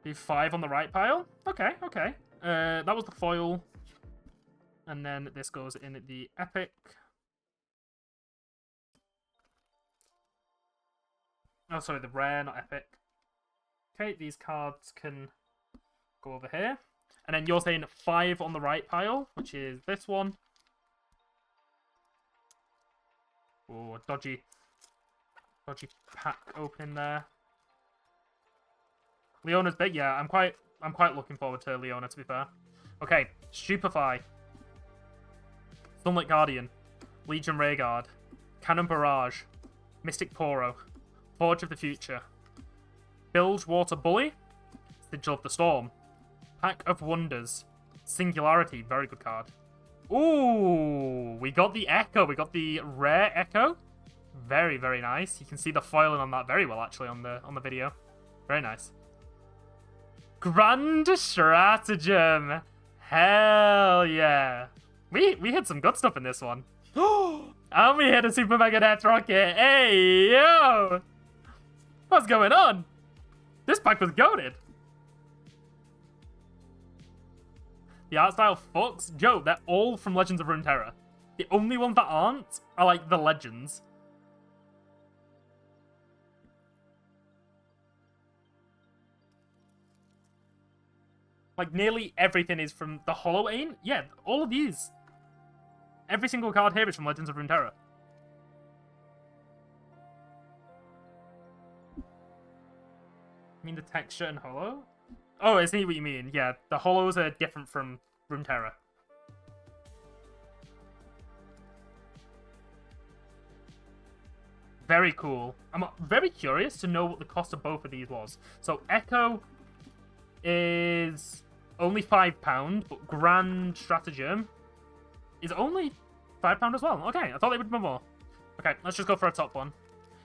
Be 5 on the right pile. Okay, okay. That was the foil, and then this goes in the epic. Oh, sorry, the rare, not epic. Okay, these cards can go over here. And then you're saying 5 on the right pile, which is this one. Oh, dodgy pack opening there. Leona's big, yeah. I'm quite looking forward to Leona, to be fair. Okay, Stupefy, Sunlit Guardian, Legion Rayguard, Cannon Barrage, Mystic Poro, Forge of the Future, Bilgewater Bully, Sigil of the Storm, Pack of Wonders, Singularity, very good card. Ooh, we got the Echo, we got the rare Echo. Very, very nice. You can see the foiling on that very well, actually, on the video. Very nice. Grand Stratagem. Hell yeah. We hit some good stuff in this one. And we hit a Super Mega Death Rocket. Hey, yo! What's going on? This pack was goated. The art style fucks. Joe, they're all from Legends of Runeterra. The only ones that aren't are like the Legends. Like nearly everything is from the Hollow Ain. Yeah, all of these. Every single card here is from Legends of Runeterra. I mean the texture and Hollow? Oh, I see what you mean. Yeah, the Hollows are different from Runeterra. Very cool. I'm very curious to know what the cost of both of these was. So Echo is only £5, but Grand Stratagem is only £5 as well. Okay, I thought they would be more. Okay, let's just go for a top one.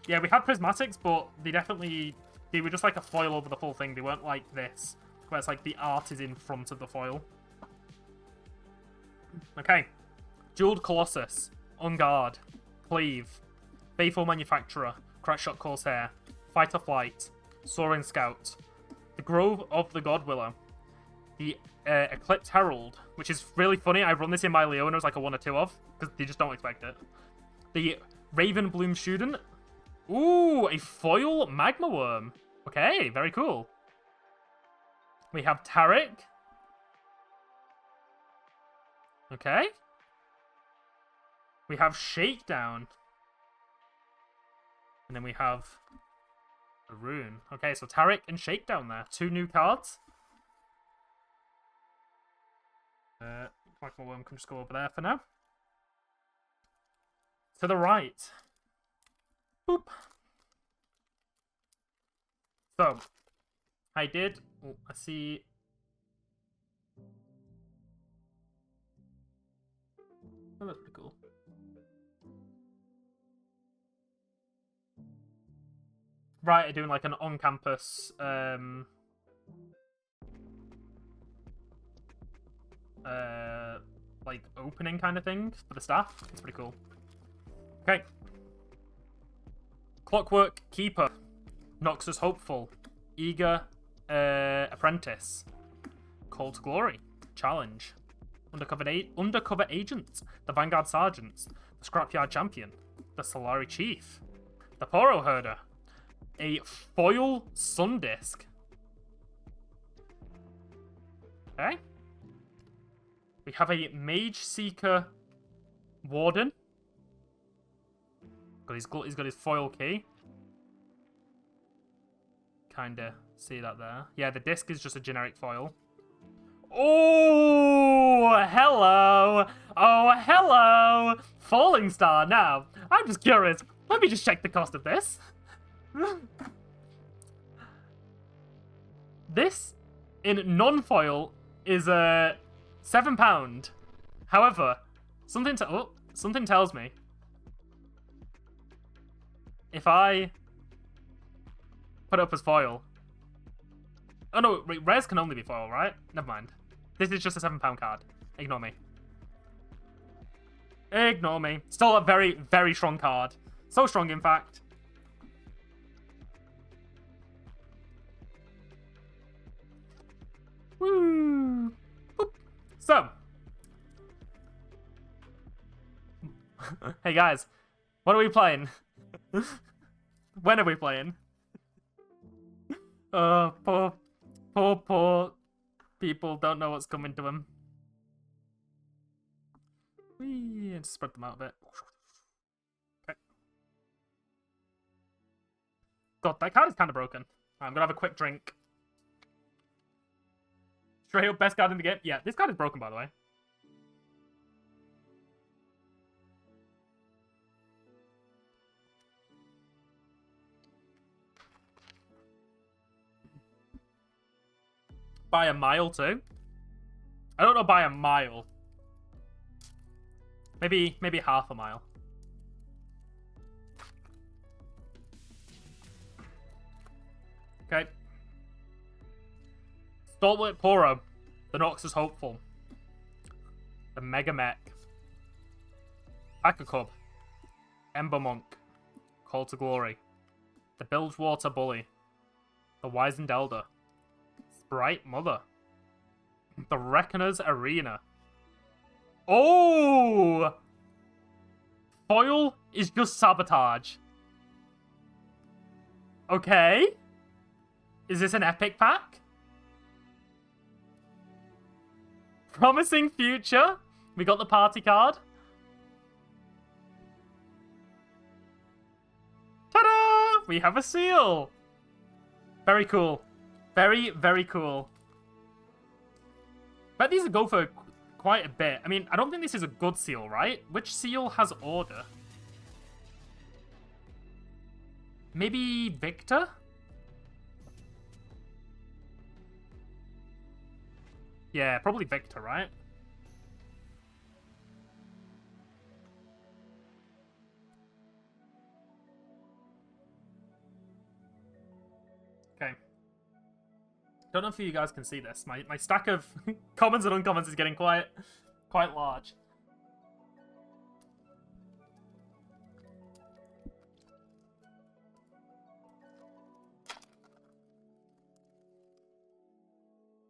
Yeah, we had Prismatics, but they were just like a foil over the full thing. They weren't like this, where it's like the art is in front of the foil. Okay. Jeweled Colossus, On Guard, Cleave, Faithful Manufacturer, Crackshot Corsair, Fight or Flight, Soaring Scout, the Grove of the God Willow, the Eclipse Herald, which is really funny. I run this in my Leona as like a 1 or 2 of, because they just don't expect it. The Raven Bloom Student. Ooh, a foil Magma Worm. Okay, very cool. We have Taric. Okay. We have Shakedown. And then we have a rune. Okay, so Taric and Shakedown there. 2 new cards. Magma Worm can just go over there for now. To the right. Boop. So, I did... Oh, I see... Oh, that's pretty cool. Riot are doing like an on-campus like opening kind of thing for the staff. It's pretty cool. Okay. Clockwork Keeper, Noxus Hopeful, Eager Apprentice, Call to Glory, Challenge, Undercover Agent, the Vanguard Sergeants, the Scrapyard Champion, the Solari Chief, the Poro Herder, a foil Sun Disc. Okay. We have a Mage Seeker Warden. He's got his foil key. Kinda see that there. Yeah, the disc is just a generic foil. Oh, hello. Oh, hello. Falling Star. Now, I'm just curious. Let me just check the cost of this. This, in non-foil, is £7. However, something tells me if I put it up as foil... Oh no, rares can only be foil, right? Never mind. This is just a £7 card. Ignore me. Ignore me. Still a very, very strong card. So strong, in fact. Woo! Boop. So. Hey, guys. What are we playing? When are we playing? Poor people don't know what's coming to them. Whee, and spread them out a bit. Okay. God, that card is kind of broken. I'm gonna have a quick drink. Straight up best card in the game. Yeah, this card is broken, by the way. By a mile, too? I don't know by a mile. Maybe half a mile. Okay. Stalwart Poro. The Noxus Hopeful. The Mega Mech. Packacub. Ember Monk. Call to Glory. The Bilgewater Bully. The Wizened Elder. Sprite Mother. The Reckoner's Arena. Oh! Foil is just Sabotage. Okay. Is this an epic pack? Promising future. We got the party card. Ta-da! We have a seal. Very cool. Very, very cool. Bet these will go for quite a bit. I mean, I don't think this is a good seal, right? Which seal has order? Maybe Victor? Yeah, probably Victor, right? Okay. Don't know if you guys can see this. My stack of commons and uncommons is getting quite large.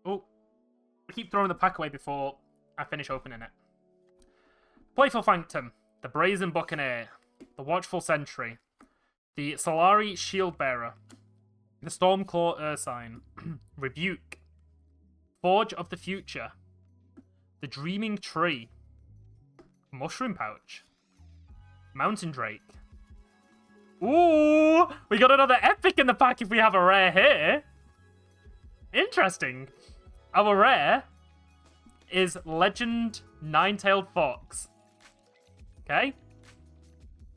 Oh, I keep throwing the pack away before I finish opening it. Playful Phantom, the Brazen Buccaneer, the Watchful Sentry, the Solari Shieldbearer, the Stormclaw Ursine, Rebuke, Forge of the Future, the Dreaming Tree, Mushroom Pouch, Mountain Drake. Ooh, we got another epic in the pack if we have a rare here. Interesting. Our rare is Legend Nine-Tailed Fox. Okay.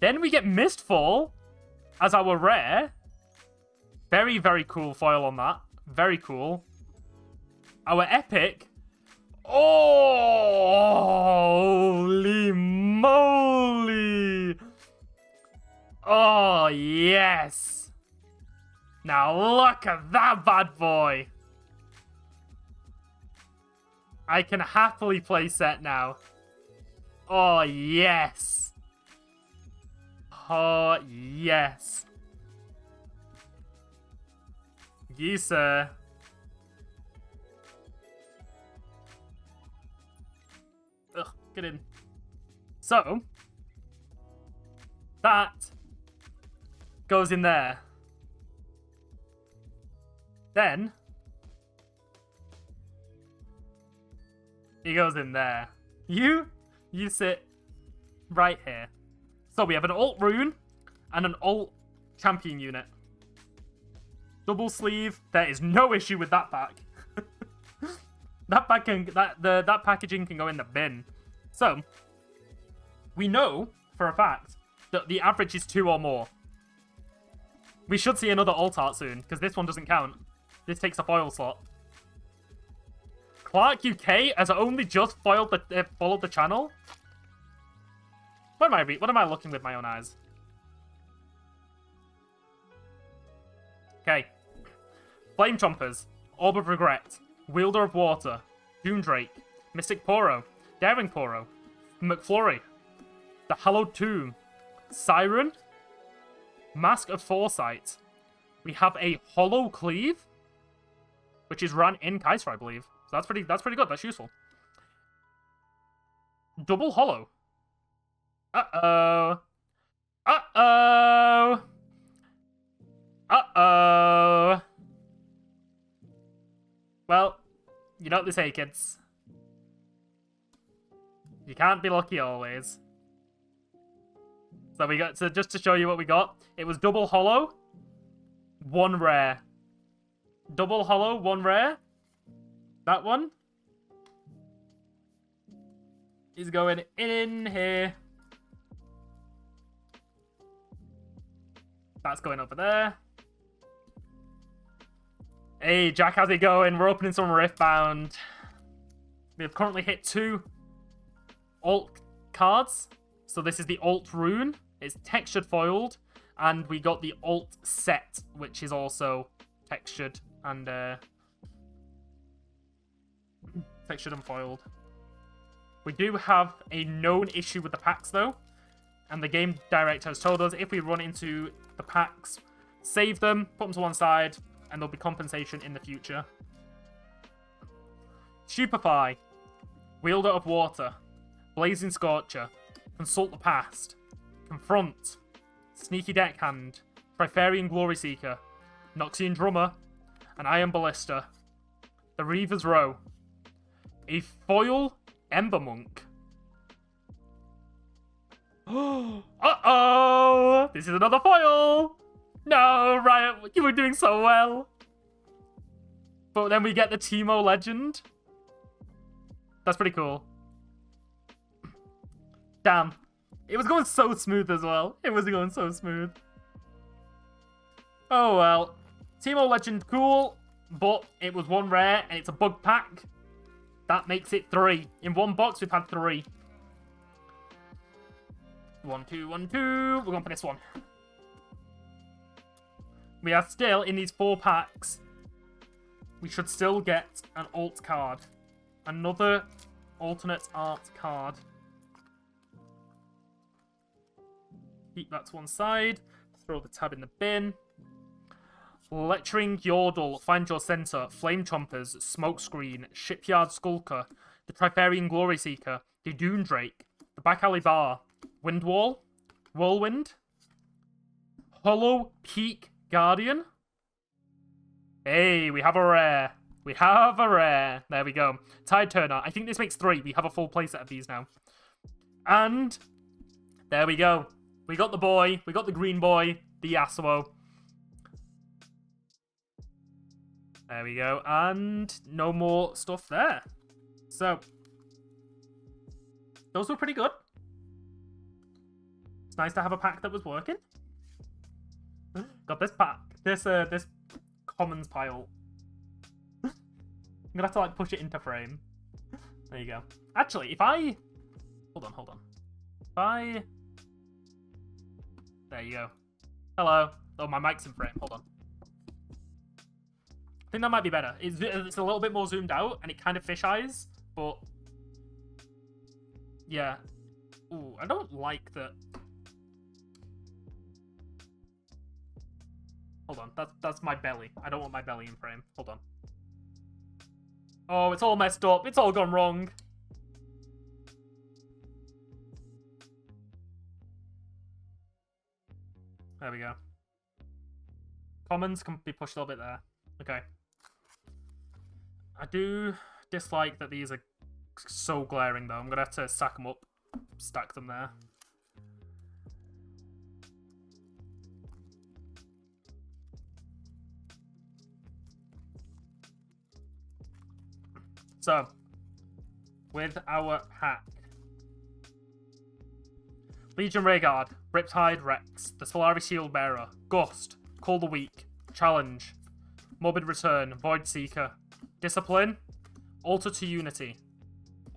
Then we get Mistfall as our rare. Very, very cool foil on that. Very cool. Our epic. Oh, holy moly. Oh, yes. Now look at that bad boy. I can happily play set now. Oh, yes. Oh, yes. You, sir. Ugh, get in. So, that goes in there. Then, he goes in there. You sit right here. So we have an alt rune and an alt champion unit. Double sleeve. There is no issue with that pack. that packaging can go in the bin. So we know for a fact that the average is 2 or more. We should see another alt art soon because this one doesn't count. This takes a foil slot. Clark UK has only just followed the channel. What am I looking with my own eyes? Okay. Flame Chompers, Orb of Regret, Wielder of Water, Doomdrake, Mystic Poro, Daring Poro, McFlurry, The Hallowed Tomb, Siren, Mask of Foresight. We have a Hollow Cleave, which is ran in Kaiser, I believe. So that's pretty good. That's useful. Double Hollow. Uh-oh. Uh-oh. Uh-oh. Well, you know what they say, kids. You can't be lucky always. So we got, so just to show you what we got, it was double hollow, 1 rare. Double hollow, 1 rare. That one is going in here. That's going over there. Hey, Jack, how's it going? We're opening some Riftbound. We have currently hit 2 alt cards. So this is the alt rune. It's textured foiled. And we got the alt set, which is also textured and textured and foiled. We do have a known issue with the packs though. And the game director has told us if we run into the packs, save them, put them to one side, and there'll be compensation in the future. Stupefy, Wielder of Water, Blazing Scorcher, Consult the Past, Confront, Sneaky Deckhand, Trifarian Glory Seeker, Noxian Drummer, an Iron Ballista, the Reaver's Row, a foil Ember Monk. Uh-oh! This is another foil! No, Riot, you were doing so well. But then we get the Teemo Legend. That's pretty cool. Damn. It was going so smooth as well. It was going so smooth. Oh well. Teemo Legend, cool. But it was 1 rare and it's a bug pack. That makes it 3. In 1 box, we've had 3. 1, 2, 1, 2. We're going for this one. We are still in these 4 packs. We should still get an alt card. Another alternate art card. Keep that to one side. Throw the tab in the bin. Lecturing Yordle, Find Your Center, Flame Chompers, Smokescreen, Shipyard Skulker, the Trifarian Glory Seeker, the Dune Drake, the Back Alley Bar, Windwall, Whirlwind, Hollow Peak Guardian. Hey, we have a rare. We have a rare. There we go. Tide Turner. I think this makes 3. We have a full playset of these now. And there we go. We got the boy. We got the green boy. The Yasuo. There we go. And no more stuff there. So, those were pretty good. It's nice to have a pack that was working. Got this pack. This commons pile. I'm gonna have to like push it into frame. There you go. Actually, if I hold on. If I there you go. Hello. Oh, my mic's in frame. Hold on. I think that might be better. It's a little bit more zoomed out and it kind of fish eyes, but yeah. Ooh, I don't like that. Hold on, that's my belly. I don't want my belly in frame. Hold on. Oh, it's all messed up. It's all gone wrong. There we go. Commons can be pushed a little bit there. Okay. I do dislike that these are so glaring, though. I'm going to have to stack them up. Stack them there. So, with our pack. Legion Rhaegar, Riptide Rex, the Stellaris Shield Bearer, Gust, Call the Weak, Challenge, Morbid Return, Void Seeker, Discipline, Altar to Unity.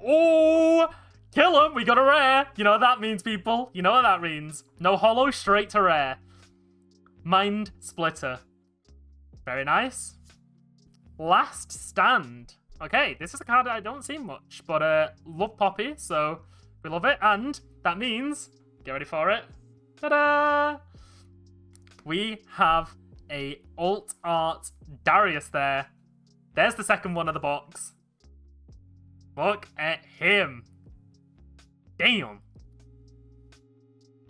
Oh! Kill him! We got a rare! You know what that means, people. You know what that means. No hollow, straight to rare. Mind Splitter. Very nice. Last Stand. Okay, this is a card that I don't see much, but love Poppy, so we love it. And that means Get ready for it. Ta-da! We have a alt art Darius there. There's the second one of the box. Look at him. Damn.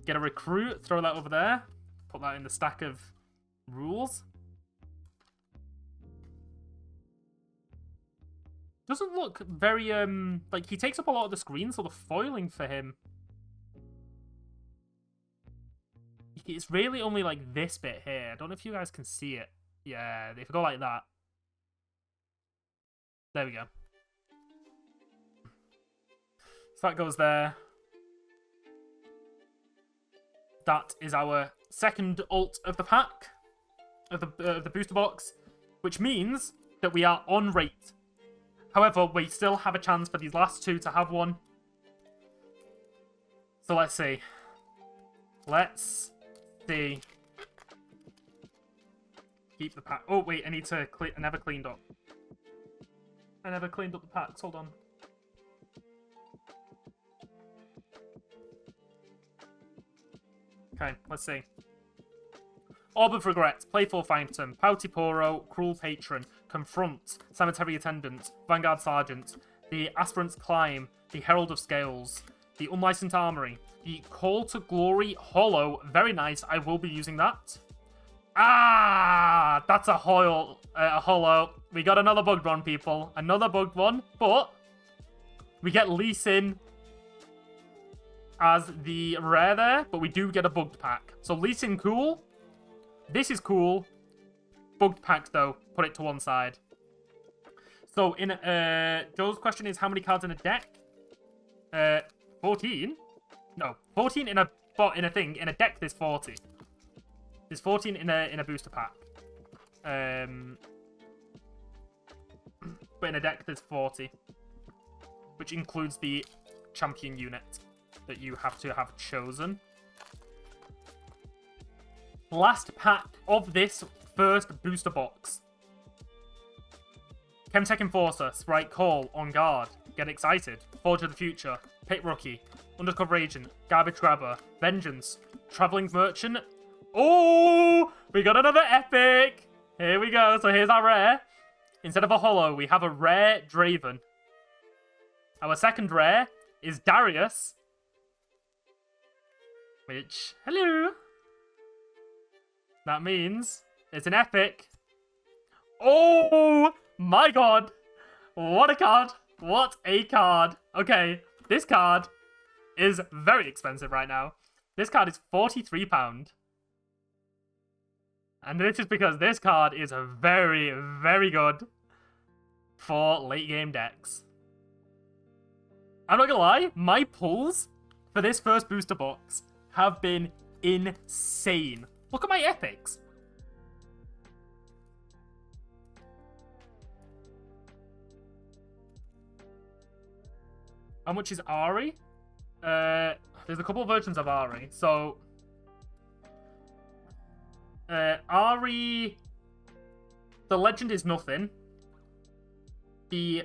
Get a recruit, throw that over there. Put that in the stack of rules. Doesn't look very, like, he takes up a lot of the screen, so the foiling for him... It's really only, like, this bit here. I don't know if you guys can see it. Yeah, if we go like that. There we go. So that goes there. That is our second ult of the pack, of the booster box, which means that we are on rate. However, we still have a chance for these last two to have one. So let's see. Let's see. Keep the pack. Oh wait, I need to clean. I never cleaned up. I never cleaned up the packs. Hold on. Okay, let's see. Orb of Regret, Playful Phantom, Pouty Poro, Cruel Patron, Confront, Cemetery Attendant, Vanguard Sergeant, the Aspirant's Climb, the Herald of Scales, the Unlicensed Armory, the Call to Glory Hollow. Very nice, I will be using that. Ah, that's a hollow. We got another bugged one, people. Another bugged one, but we get Lee Sin as the rare there, but we do get a bugged pack. So Lee Sin cool. This is cool. Bugged pack though. Put it to one side. So in Joe's question is how many cards in a deck? 14. No, 14 in a thing. In a deck, there's 40. There's 14 in a booster pack. But in a deck, there's 40, which includes the champion unit that you have to have chosen. Last pack of this first booster box. Chemtech Enforcer, Sprite Call, On Guard, Get Excited, Forge of the Future, Pit Rookie, Undercover Agent, Garbage Grabber, Vengeance, Traveling Merchant. Oh, we got another epic. Here we go. So here's our rare. Instead of a hollow, we have a rare Draven. Our second rare is Darius. Which, hello. That means it's an epic. Oh my god. What a card. What a card. Okay, this card is very expensive right now. This card is £43. And this is because this card is very, very good for late game decks. I'm not gonna lie, my pulls for this first booster box have been insane. Look at my epics. How much is Ari? There's a couple of versions of Ari. So, Ari, the legend is nothing. The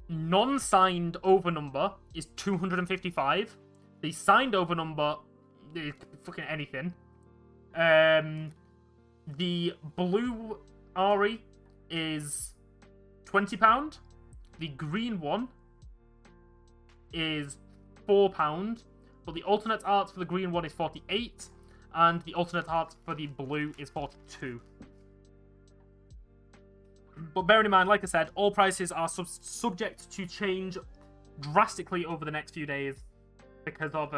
non-signed over number is 255. The signed over number is fucking anything. The blue Ari is £20. The green one is £4. But the alternate art for the green one is 48. And the alternate art for the blue is 42. But bearing in mind, like I said, all prices are subject to change drastically over the next few days because of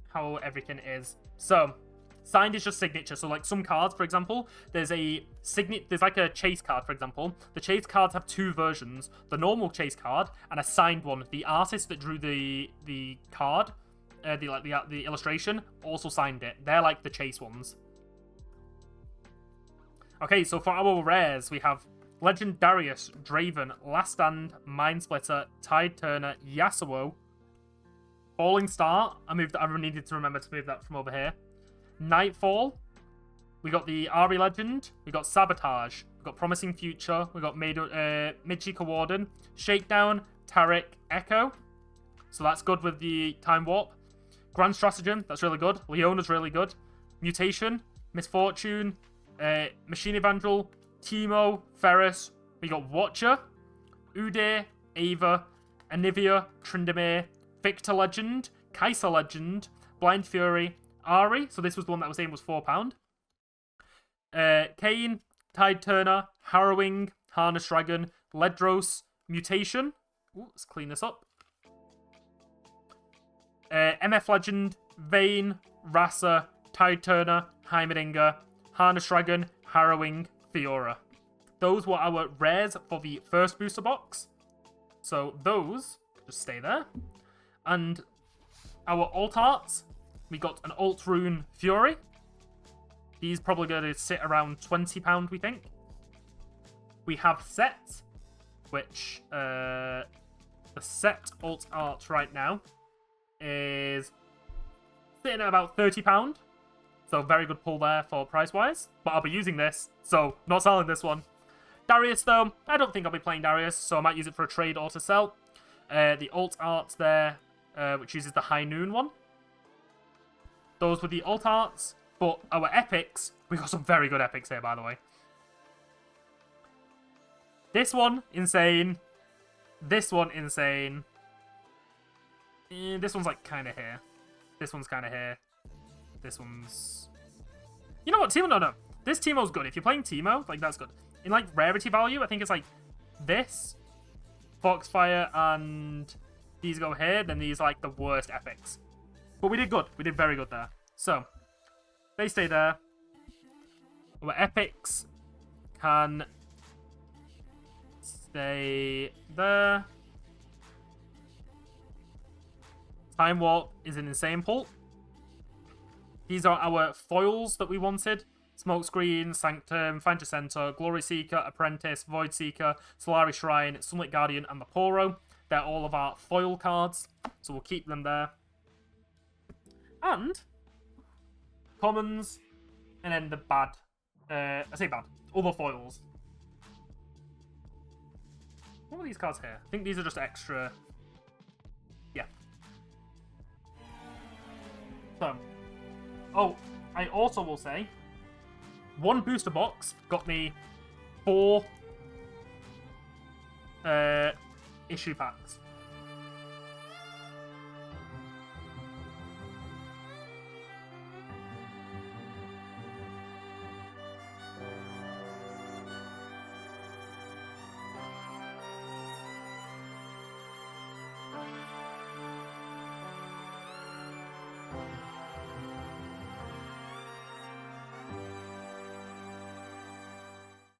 how everything is. So, signed is just signature. So, like some cards, for example, there's like a chase card, for example. The chase cards have two versions: the normal chase card and a signed one. The artist that drew the card, the illustration, also signed it. They're like the chase ones. Okay, so for our rares, we have Legend Darius, Draven, Last Stand, Mind Splitter, Tide Turner, Yasuo, Falling Star. I needed to remember to move that from over here. Nightfall. We got the Ari Legend. We got Sabotage. We got Promising Future. We got Midchika Warden, Shakedown, Taric, Echo. So that's good with the Time Warp. Grand Stratagem, that's really good. Leona's really good. Mutation, Misfortune, Machine Evangel, Teemo, Ferris. We got Watcher, Udyr, Ava, Anivia, Tryndamere, Victor Legend, Kai'Sa Legend, Blind Fury, Ari. So this was the one that I was saying was £4. Kayn, Tide Turner, Harrowing, Harness Dragon, Ledros, Mutation. Ooh, let's clean this up. MF Legend, Vayne, Rasa, Tide Turner, Heimerdinger, Harness Dragon, Harrowing, Fiora. Those were our rares for the first booster box. So those just stay there. And our alt arts, we got an alt rune Fury. These probably going to sit around £20, we think. We have Set, which the Set alt art right now is sitting at about £30. So very good pull there for price-wise. But I'll be using this, so not selling this one. Darius, though, I don't think I'll be playing Darius, so I might use it for a trade or to sell. The alt arts there, which uses the High Noon one. Those were the alt arts, but our epics, we got some very good epics here, by the way. This one, insane. This one, insane. This one's like kind of here. This one's kind of here. This one's... You know what, Teemo? No. This Teemo's good. If you're playing Teemo, like, that's good. In, like, rarity value, I think it's, like, this, Foxfire, and these go here. Then these, like, the worst epics. But we did good. We did very good there. So, they stay there. Our epics can stay there. Time Warp is an insane pull. These are our foils that we wanted. Smokescreen, Sanctum, Phantom Centaur, Glory Seeker, Apprentice, Void Seeker, Solari Shrine, Sunlit Guardian, and the Poro. They're all of our foil cards, so we'll keep them there. And commons, and then the bad. I say bad. Other foils. What are these cards here? I think these are just extra. Yeah. So. Oh, I also will say, one booster box got me 4 issue packs.